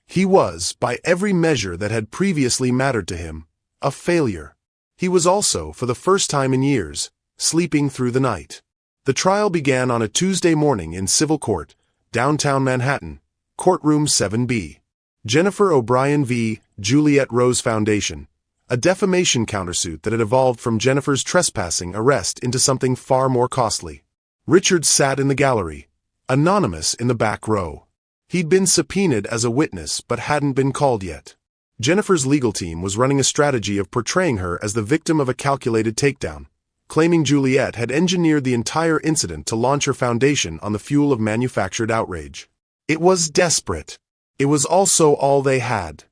He was, by every measure that had previously mattered to him, a failure. He was also, for the first time in years, sleeping through the night. The trial began on a Tuesday morning in civil court, downtown Manhattan, courtroom 7B. Jennifer O'Brien v. Juliette Rose Foundation, a defamation countersuit that had evolved from Jennifer's trespassing arrest into something far more costly. Richard sat in the gallery, anonymous in the back row. He'd been subpoenaed as a witness but hadn't been called yet. Jennifer's legal team was running a strategy of portraying her as the victim of a calculated takedown, claiming Juliette had engineered the entire incident to launch her foundation on the fuel of manufactured outrage. It was desperate. It was also all they had.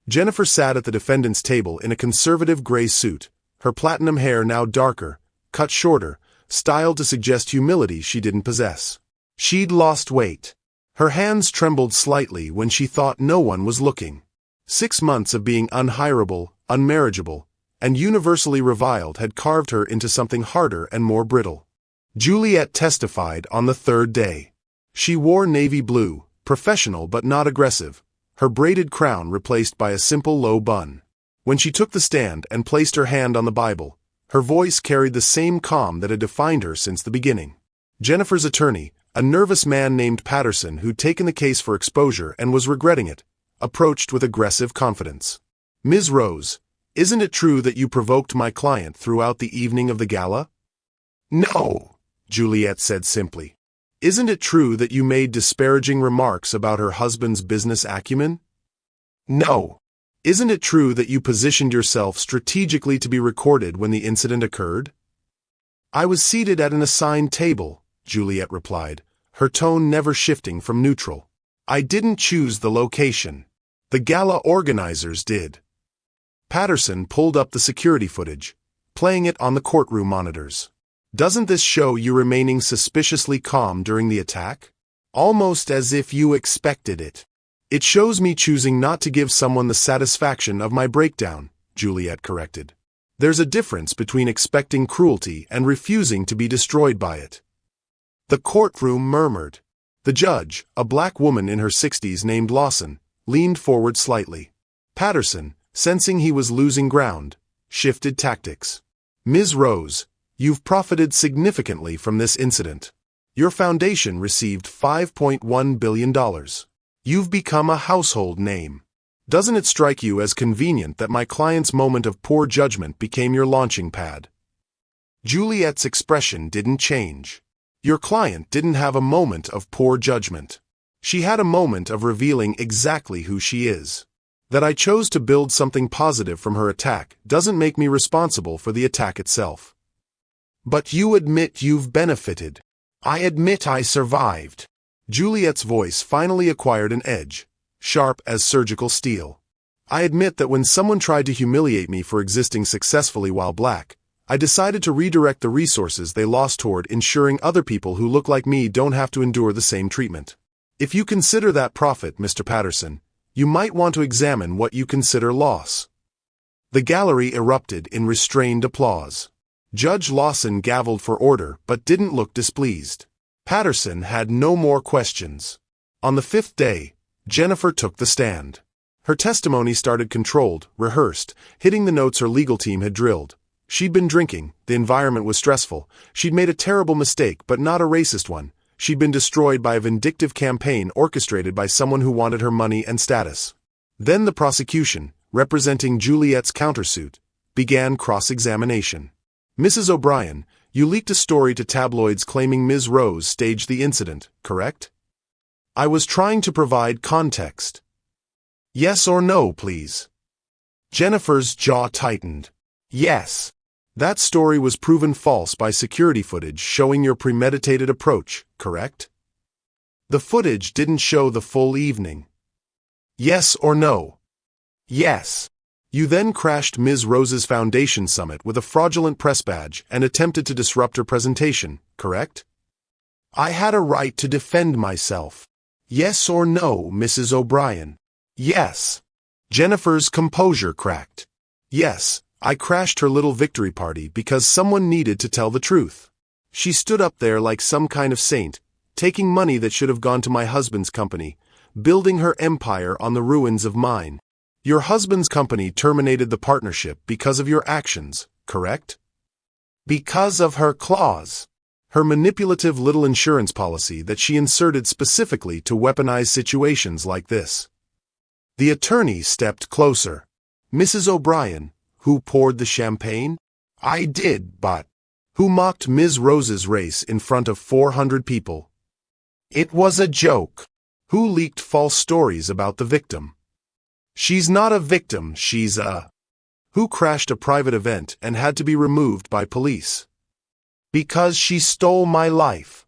Jennifer sat at the defendant's table in a conservative gray suit, her platinum hair now darker, cut shorter, styled to suggest humility she didn't possess. She'd lost weight. Her hands trembled slightly when she thought no one was looking. 6 months of being unhireable, unmarriageable, and universally reviled had carved her into something harder and more brittle. Juliette testified on the third day. She wore navy blue, professional but not aggressive, her braided crown replaced by a simple low bun. When she took the stand and placed her hand on the Bible, her voice carried the same calm that had defined her since the beginning. Jennifer's attorney, a nervous man named Patterson who'd taken the case for exposure and was regretting it, approached with aggressive confidence. "Ms. Rose, isn't it true that you provoked my client throughout the evening of the gala?" "No," Juliette said simply. "Isn't it true that you made disparaging remarks about her husband's business acumen?" "No." "Isn't it true that you positioned yourself strategically to be recorded when the incident occurred?" "I was seated at an assigned table," Juliette replied, her tone never shifting from neutral. "I didn't choose the location. The gala organizers did." Patterson pulled up the security footage, playing it on the courtroom monitors. "Doesn't this show you remaining suspiciously calm during the attack? Almost as if you expected it." "It shows me choosing not to give someone the satisfaction of my breakdown," Juliette corrected. "There's a difference between expecting cruelty and refusing to be destroyed by it." The courtroom murmured. The judge, a black woman in her 60s named Lawson, leaned forward slightly. Patterson, sensing he was losing ground, shifted tactics. "Ms. Rose, you've profited significantly from this incident. Your foundation received $5.1 billion. You've become a household name. Doesn't it strike you as convenient that my client's moment of poor judgment became your launching pad?" Juliette's expression didn't change. Your client didn't have a moment of poor judgment. She had a moment of revealing exactly who she is. That I chose to build something positive from her attack doesn't make me responsible for the attack itself. "But you admit you've benefited." "I admit I survived." Juliette's voice finally acquired an edge, sharp as surgical steel. "I admit that when someone tried to humiliate me for existing successfully while black, I decided to redirect the resources they lost toward ensuring other people who look like me don't have to endure the same treatment. If you consider that profit, Mr. Patterson, you might want to examine what you consider loss." The gallery erupted in restrained applause. Judge Lawson gavelled for order but didn't look displeased. Patterson had no more questions. On the 5th day, Jennifer took the stand. Her testimony started controlled, rehearsed, hitting the notes her legal team had drilled. She'd been drinking, the environment was stressful, she'd made a terrible mistake but not a racist one, she'd been destroyed by a vindictive campaign orchestrated by someone who wanted her money and status. Then the prosecution, representing Juliette's countersuit, began cross-examination. "Mrs. O'Brien, you leaked a story to tabloids claiming Ms. Rose staged the incident, correct?" "I was trying to provide context." "Yes or no, please?" Jennifer's jaw tightened. "Yes." "That story was proven false by security footage showing your premeditated approach, correct?" "The footage didn't show the full evening." "Yes or no?" "Yes." You then crashed Ms. Rose's foundation summit with a fraudulent press badge and attempted to disrupt her presentation, correct? I had a right to defend myself. Yes or no, Mrs. O'Brien? Yes. Jennifer's composure cracked. Yes, I crashed her little victory party because someone needed to tell the truth. She stood up there like some kind of saint, taking money that should have gone to my husband's company, building her empire on the ruins of mine. Your husband's company terminated the partnership because of your actions, correct? Because of her clause. Her manipulative little insurance policy that she inserted specifically to weaponize situations like this. The attorney stepped closer. Mrs. O'Brien, who poured the champagne? I did, but who mocked Ms. Rose's race in front of 400 people? It was a joke. Who leaked false stories about the victim? She's not a victim, she's a... Who crashed a private event and had to be removed by police? Because she stole my life.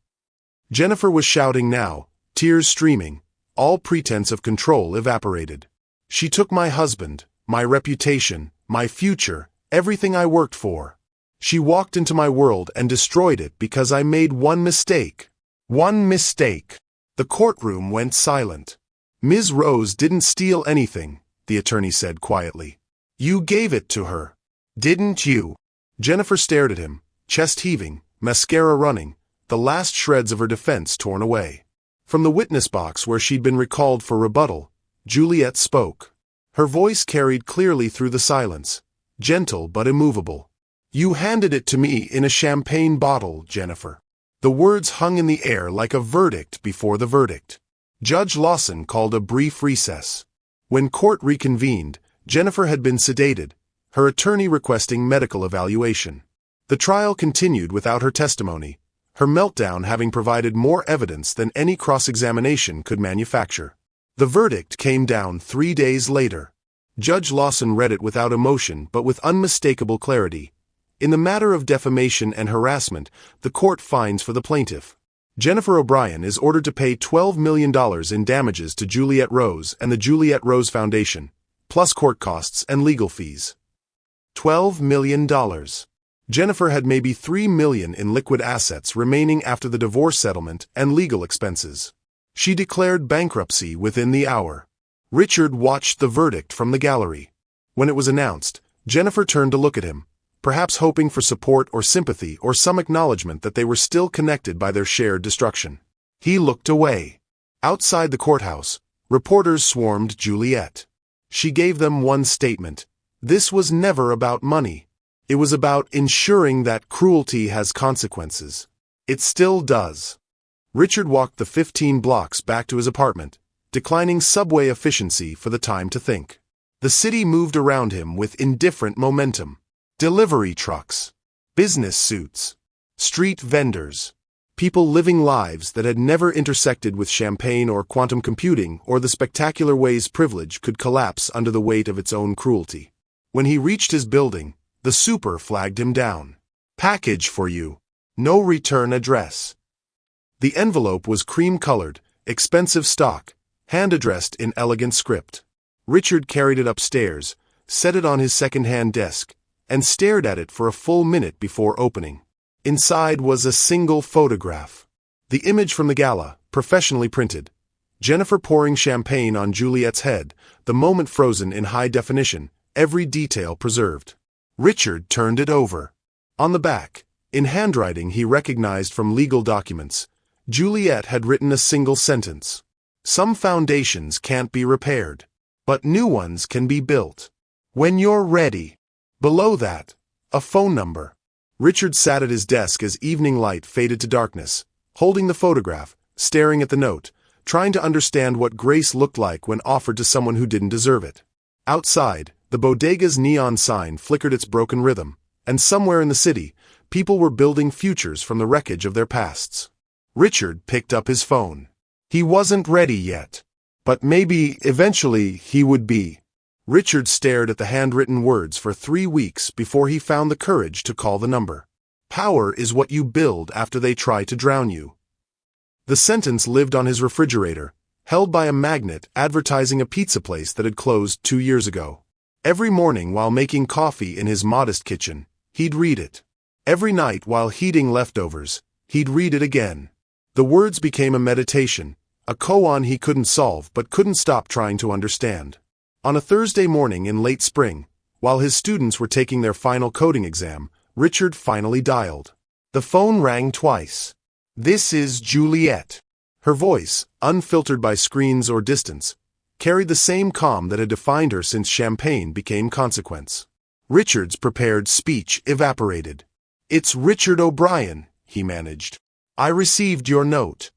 Jennifer was shouting now, tears streaming, all pretense of control evaporated. She took my husband, my reputation, my future, everything I worked for. She walked into my world and destroyed it because I made one mistake. One mistake. The courtroom went silent. Ms. Rose didn't steal anything, the attorney said quietly. You gave it to her. Didn't you? Jennifer stared at him, chest heaving, mascara running, the last shreds of her defense torn away. From the witness box where she'd been recalled for rebuttal, Juliet spoke. Her voice carried clearly through the silence, gentle but immovable. You handed it to me in a champagne bottle, Jennifer. The words hung in the air like a verdict before the verdict. Judge Lawson called a brief recess. When court reconvened, Jennifer had been sedated, her attorney requesting medical evaluation. The trial continued without her testimony, her meltdown having provided more evidence than any cross-examination could manufacture. The verdict came down 3 days later. Judge Lawson read it without emotion but with unmistakable clarity. In the matter of defamation and harassment, the court finds for the plaintiff. Jennifer O'Brien is ordered to pay $12 million in damages to Juliet Rose and the Juliet Rose Foundation, plus court costs and legal fees. $12 million. Jennifer had maybe $3 million in liquid assets remaining after the divorce settlement and legal expenses. She declared bankruptcy within the hour. Richard watched the verdict from the gallery. When it was announced, Jennifer turned to look at him, perhaps hoping for support or sympathy or some acknowledgement that they were still connected by their shared destruction. He looked away. Outside the courthouse, reporters swarmed Juliet. She gave them one statement. This was never about money. It was about ensuring that cruelty has consequences. It still does. Richard walked the 15 blocks back to his apartment, declining subway efficiency for the time to think. The city moved around him with indifferent momentum. Delivery trucks, business suits, street vendors, people living lives that had never intersected with champagne or quantum computing or the spectacular ways privilege could collapse under the weight of its own cruelty. When he reached his building, the super flagged him down. Package for you. No return address. The envelope was cream-colored, expensive stock, hand-addressed in elegant script. Richard carried it upstairs, set it on his second-hand desk, and stared at it for a full minute before opening. Inside was a single photograph. The image from the gala, professionally printed. Jennifer pouring champagne on Juliet's head, the moment frozen in high definition, every detail preserved. Richard turned it over. On the back, in handwriting he recognized from legal documents, Juliet had written a single sentence. Some foundations can't be repaired, but new ones can be built. When you're ready. Below that, a phone number. Richard sat at his desk as evening light faded to darkness, holding the photograph, staring at the note, trying to understand what grace looked like when offered to someone who didn't deserve it. Outside, the bodega's neon sign flickered its broken rhythm, and somewhere in the city, people were building futures from the wreckage of their pasts. Richard picked up his phone. He wasn't ready yet. But maybe, eventually, he would be. Richard stared at the handwritten words for 3 weeks before he found the courage to call the number. Power is what you build after they try to drown you. The sentence lived on his refrigerator, held by a magnet advertising a pizza place that had closed 2 years ago. Every morning while making coffee in his modest kitchen, he'd read it. Every night while heating leftovers, he'd read it again. The words became a meditation, a koan he couldn't solve but couldn't stop trying to understand. On a Thursday morning in late spring, while his students were taking their final coding exam, Richard finally dialed. The phone rang twice. "This is Juliet." Her voice, unfiltered by screens or distance, carried the same calm that had defined her since champagne became consequence. Richard's prepared speech evaporated. "It's Richard O'Brien," he managed. "I received your note."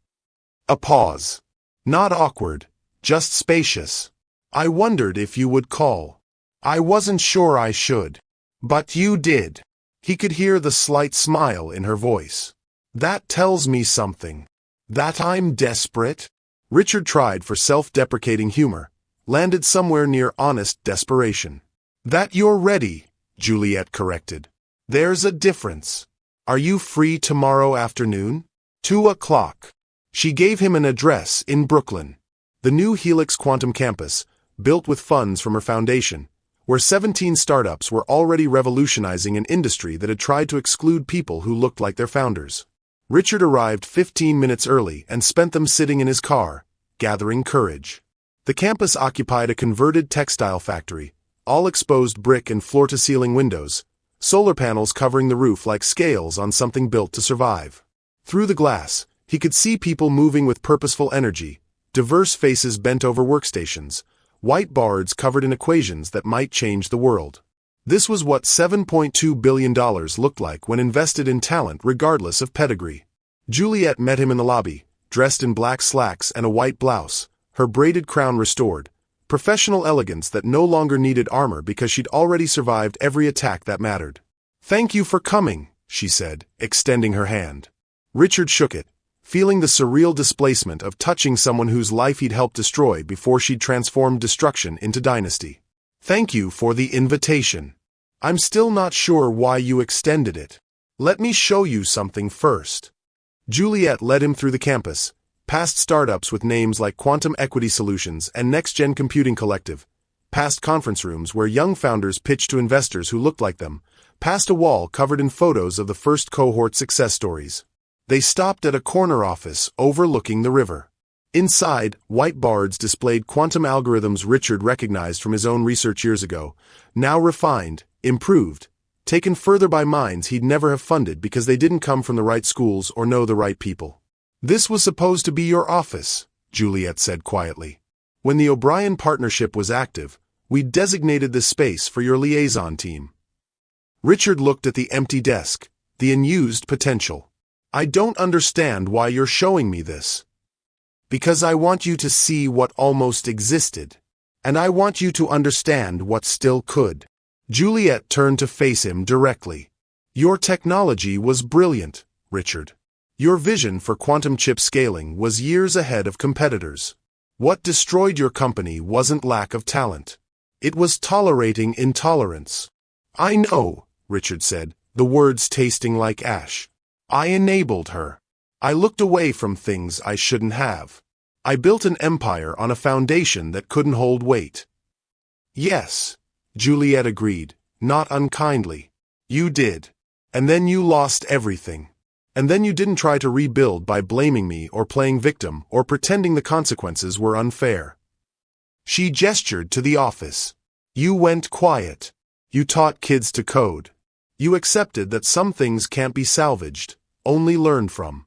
A pause. Not awkward, just spacious. "I wondered if you would call. I wasn't sure I should. But you did." He could hear the slight smile in her voice. "That tells me something. That I'm desperate?" Richard tried for self-deprecating humor, landed somewhere near honest desperation. "That you're ready," Juliet corrected. "There's a difference. Are you free tomorrow afternoon? 2:00. She gave him an address in Brooklyn. The new Helix Quantum campus, built with funds from her foundation, where 17 startups were already revolutionizing an industry that had tried to exclude people who looked like their founders. Richard arrived 15 minutes early and spent them sitting in his car, gathering courage. The campus occupied a converted textile factory, all exposed brick and floor-to-ceiling windows, solar panels covering the roof like scales on something built to survive. Through the glass, he could see people moving with purposeful energy, diverse faces bent over workstations, whiteboards covered in equations that might change the world. This was what $7.2 billion looked like when invested in talent regardless of pedigree. Juliet met him in the lobby, dressed in black slacks and a white blouse, her braided crown restored, professional elegance that no longer needed armor because she'd already survived every attack that mattered. "Thank you for coming," she said, extending her hand. Richard shook it, feeling the surreal displacement of touching someone whose life he'd helped destroy before she'd transformed destruction into dynasty. "Thank you for the invitation. I'm still not sure why you extended it. Let me show you something first." Juliet led him through the campus, past startups with names like Quantum Equity Solutions and Next Gen Computing Collective, past conference rooms where young founders pitched to investors who looked like them, past a wall covered in photos of the first cohort success stories. They stopped at a corner office overlooking the river. Inside, whiteboards displayed quantum algorithms Richard recognized from his own research years ago, now refined, improved, taken further by minds he'd never have funded because they didn't come from the right schools or know the right people. "This was supposed to be your office," Juliet said quietly. "When the O'Brien partnership was active, we designated this space for your liaison team." Richard looked at the empty desk, the unused potential. "I don't understand why you're showing me this." "Because I want you to see what almost existed. And I want you to understand what still could." Juliet turned to face him directly. "Your technology was brilliant, Richard. Your vision for quantum chip scaling was years ahead of competitors. What destroyed your company wasn't lack of talent. It was tolerating intolerance." "I know," Richard said, the words tasting like ash. "I enabled her. I looked away from things I shouldn't have. I built an empire on a foundation that couldn't hold weight." "Yes," Juliet agreed, not unkindly. "You did. And then you lost everything. And then you didn't try to rebuild by blaming me or playing victim or pretending the consequences were unfair." She gestured to the office. "You went quiet. You taught kids to code. You accepted that some things can't be salvaged, only learned from."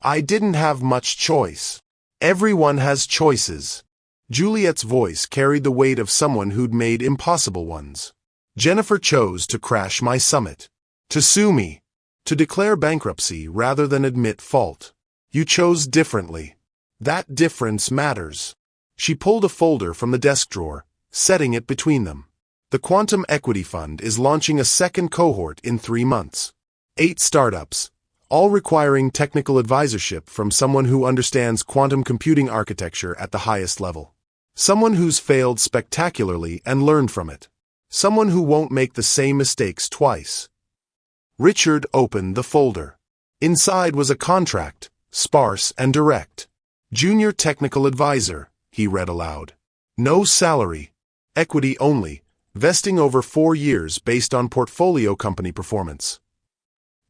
"I didn't have much choice. Everyone has choices." Juliet's voice carried the weight of someone who'd made impossible ones. "Jennifer chose to crash my summit. To sue me. To declare bankruptcy rather than admit fault. You chose differently. That difference matters." She pulled a folder from the desk drawer, setting it between them. "The Quantum Equity Fund is launching a second cohort in 3 months. 8 startups, all requiring technical advisorship from someone who understands quantum computing architecture at the highest level. Someone who's failed spectacularly and learned from it. Someone who won't make the same mistakes twice." Richard opened the folder. Inside was a contract, sparse and direct. "Junior Technical Advisor," he read aloud. "No salary. Equity only, vesting over 4 years based on portfolio company performance.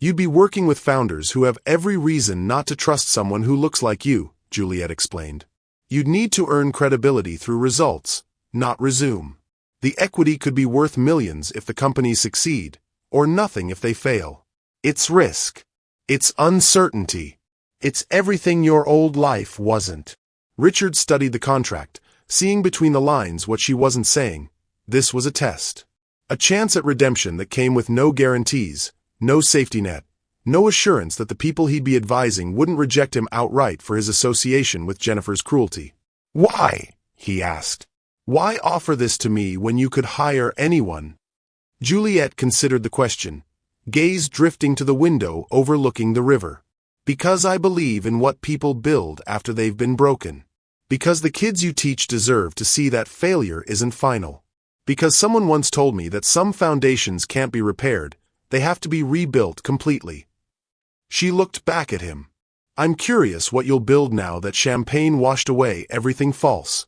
You'd be working with founders who have every reason not to trust someone who looks like you, Juliet explained. You'd need to earn credibility through results, not resume. The equity could be worth millions if the companies succeed, or nothing if they fail. It's risk. It's uncertainty. It's everything your old life wasn't. Richard studied the contract, seeing between the lines what she wasn't saying. This was a test. A chance at redemption that came with no guarantees, no safety net, no assurance that the people he'd be advising wouldn't reject him outright for his association with Jennifer's cruelty. Why? He asked. Why offer this to me when you could hire anyone? Juliet considered the question, gaze drifting to the window overlooking the river. Because I believe in what people build after they've been broken. Because the kids you teach deserve to see that failure isn't final. Because someone once told me that some foundations can't be repaired, they have to be rebuilt completely. She looked back at him. I'm curious what you'll build now that champagne washed away everything false.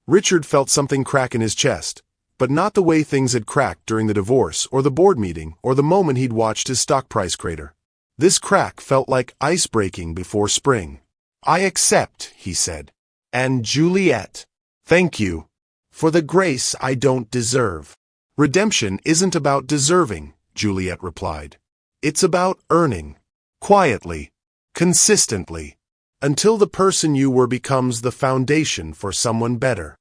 Richard felt something crack in his chest, but not the way things had cracked during the divorce or the board meeting or the moment he'd watched his stock price crater. This crack felt like ice breaking before spring. I accept, he said. And Juliet, thank you for the grace I don't deserve. Redemption isn't about deserving, Juliet replied. It's about earning. Quietly. Consistently. Until the person you were becomes the foundation for someone better.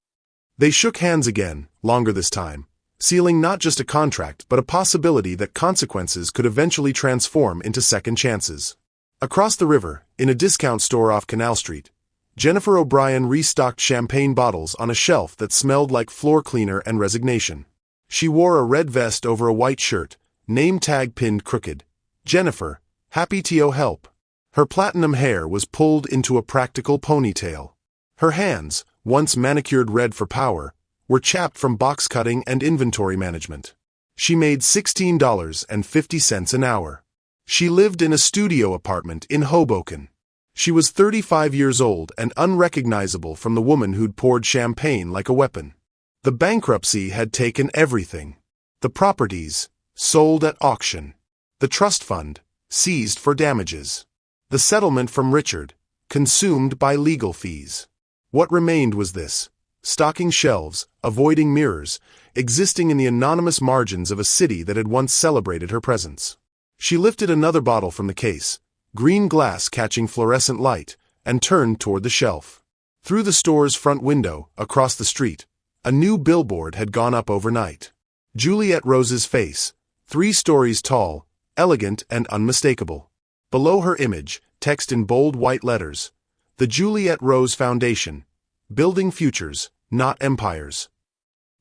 They shook hands again, longer this time, sealing not just a contract but a possibility that consequences could eventually transform into second chances. Across the river, in a discount store off Canal Street, Jennifer O'Brien restocked champagne bottles on a shelf that smelled like floor cleaner and resignation. She wore a red vest over a white shirt, name tag pinned crooked. Jennifer, happy to help. Her platinum hair was pulled into a practical ponytail. Her hands, once manicured red for power, were chapped from box cutting and inventory management. She made $16.50 an hour. She lived in a studio apartment in Hoboken. She was 35 years old and unrecognizable from the woman who'd poured champagne like a weapon. The bankruptcy had taken everything. The properties, sold at auction. The trust fund, seized for damages. The settlement from Richard, consumed by legal fees. What remained was this: stocking shelves, avoiding mirrors, existing in the anonymous margins of a city that had once celebrated her presence. She lifted another bottle from the case, green glass catching fluorescent light, and turned toward the shelf. Through the store's front window, across the street, a new billboard had gone up overnight. Juliet Rose's face, 3 stories tall, elegant and unmistakable. Below her image, text in bold white letters, The Juliet Rose Foundation, building futures, not empires.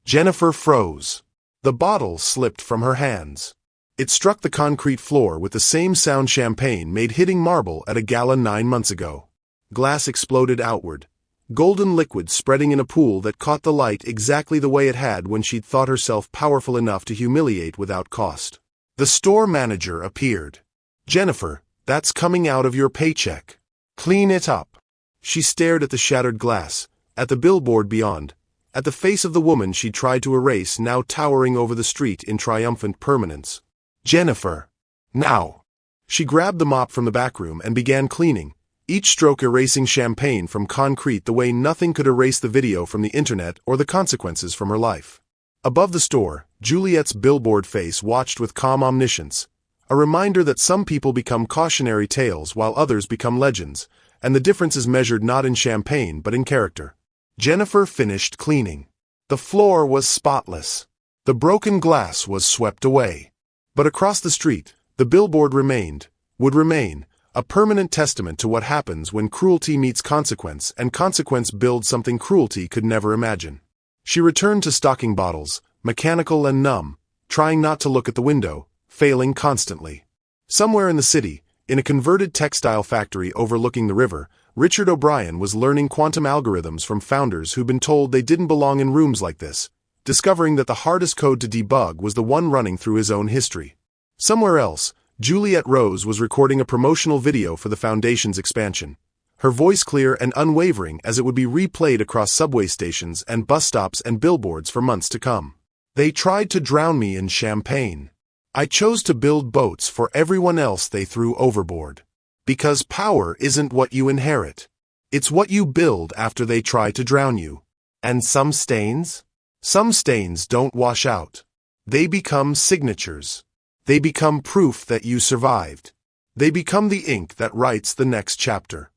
Jennifer froze. The bottle slipped from her hands. It struck the concrete floor with the same sound champagne made hitting marble at a gala 9 months ago. Glass exploded outward, golden liquid spreading in a pool that caught the light exactly the way it had when she'd thought herself powerful enough to humiliate without cost. The store manager appeared. Jennifer, that's coming out of your paycheck. Clean it up. She stared at the shattered glass, at the billboard beyond, at the face of the woman she'd tried to erase now towering over the street in triumphant permanence. Jennifer. Now. She grabbed the mop from the back room and began cleaning, each stroke erasing champagne from concrete the way nothing could erase the video from the internet or the consequences from her life. Above the store, Juliet's billboard face watched with calm omniscience, a reminder that some people become cautionary tales while others become legends, and the difference is measured not in champagne but in character. Jennifer finished cleaning. The floor was spotless. The broken glass was swept away. But across the street, the billboard would remain, a permanent testament to what happens when cruelty meets consequence and consequence builds something cruelty could never imagine. She returned to stocking bottles, mechanical and numb, trying not to look at the window, failing constantly. Somewhere in the city, in a converted textile factory overlooking the river, Richard O'Brien was learning quantum algorithms from founders who'd been told they didn't belong in rooms like this, discovering that the hardest code to debug was the one running through his own history. Somewhere else, Juliet Rose was recording a promotional video for the foundation's expansion, her voice clear and unwavering as it would be replayed across subway stations and bus stops and billboards for months to come. They tried to drown me in champagne. I chose to build boats for everyone else they threw overboard. Because power isn't what you inherit. It's what you build after they try to drown you. And some stains? Some stains don't wash out. They become signatures. They become proof that you survived. They become the ink that writes the next chapter.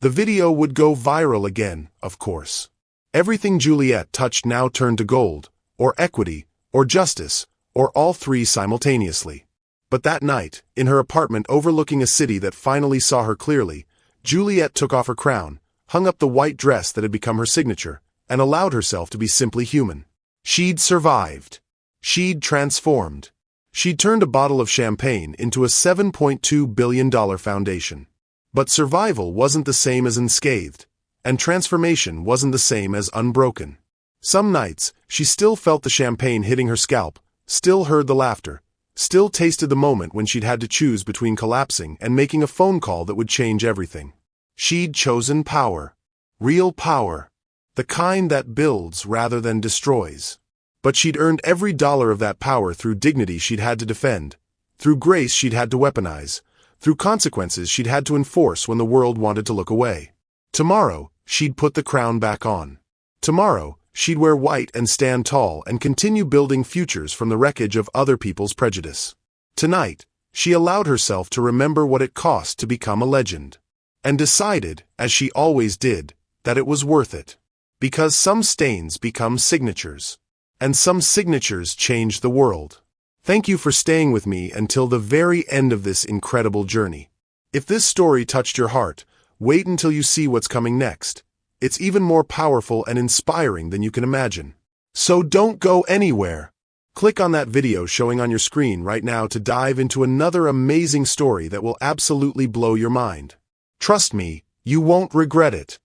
The video would go viral again, of course. Everything Juliet touched now turned to gold, or equity, or justice, or all three simultaneously. But that night, in her apartment overlooking a city that finally saw her clearly, Juliet took off her crown, hung up the white dress that had become her signature, and allowed herself to be simply human. She'd survived. She'd transformed. She'd turned a bottle of champagne into a $7.2 billion foundation. But survival wasn't the same as unscathed, and transformation wasn't the same as unbroken. Some nights, she still felt the champagne hitting her scalp, still heard the laughter, still tasted the moment when she'd had to choose between collapsing and making a phone call that would change everything. She'd chosen power. Real power. The kind that builds rather than destroys. But she'd earned every dollar of that power through dignity she'd had to defend, through grace she'd had to weaponize, through consequences she'd had to enforce when the world wanted to look away. Tomorrow, she'd put the crown back on. Tomorrow, she'd wear white and stand tall and continue building futures from the wreckage of other people's prejudice. Tonight, she allowed herself to remember what it cost to become a legend. And decided, as she always did, that it was worth it. Because some stains become signatures. And some signatures change the world. Thank you for staying with me until the very end of this incredible journey. If this story touched your heart, wait until you see what's coming next. It's even more powerful and inspiring than you can imagine. So don't go anywhere. Click on that video showing on your screen right now to dive into another amazing story that will absolutely blow your mind. Trust me, you won't regret it.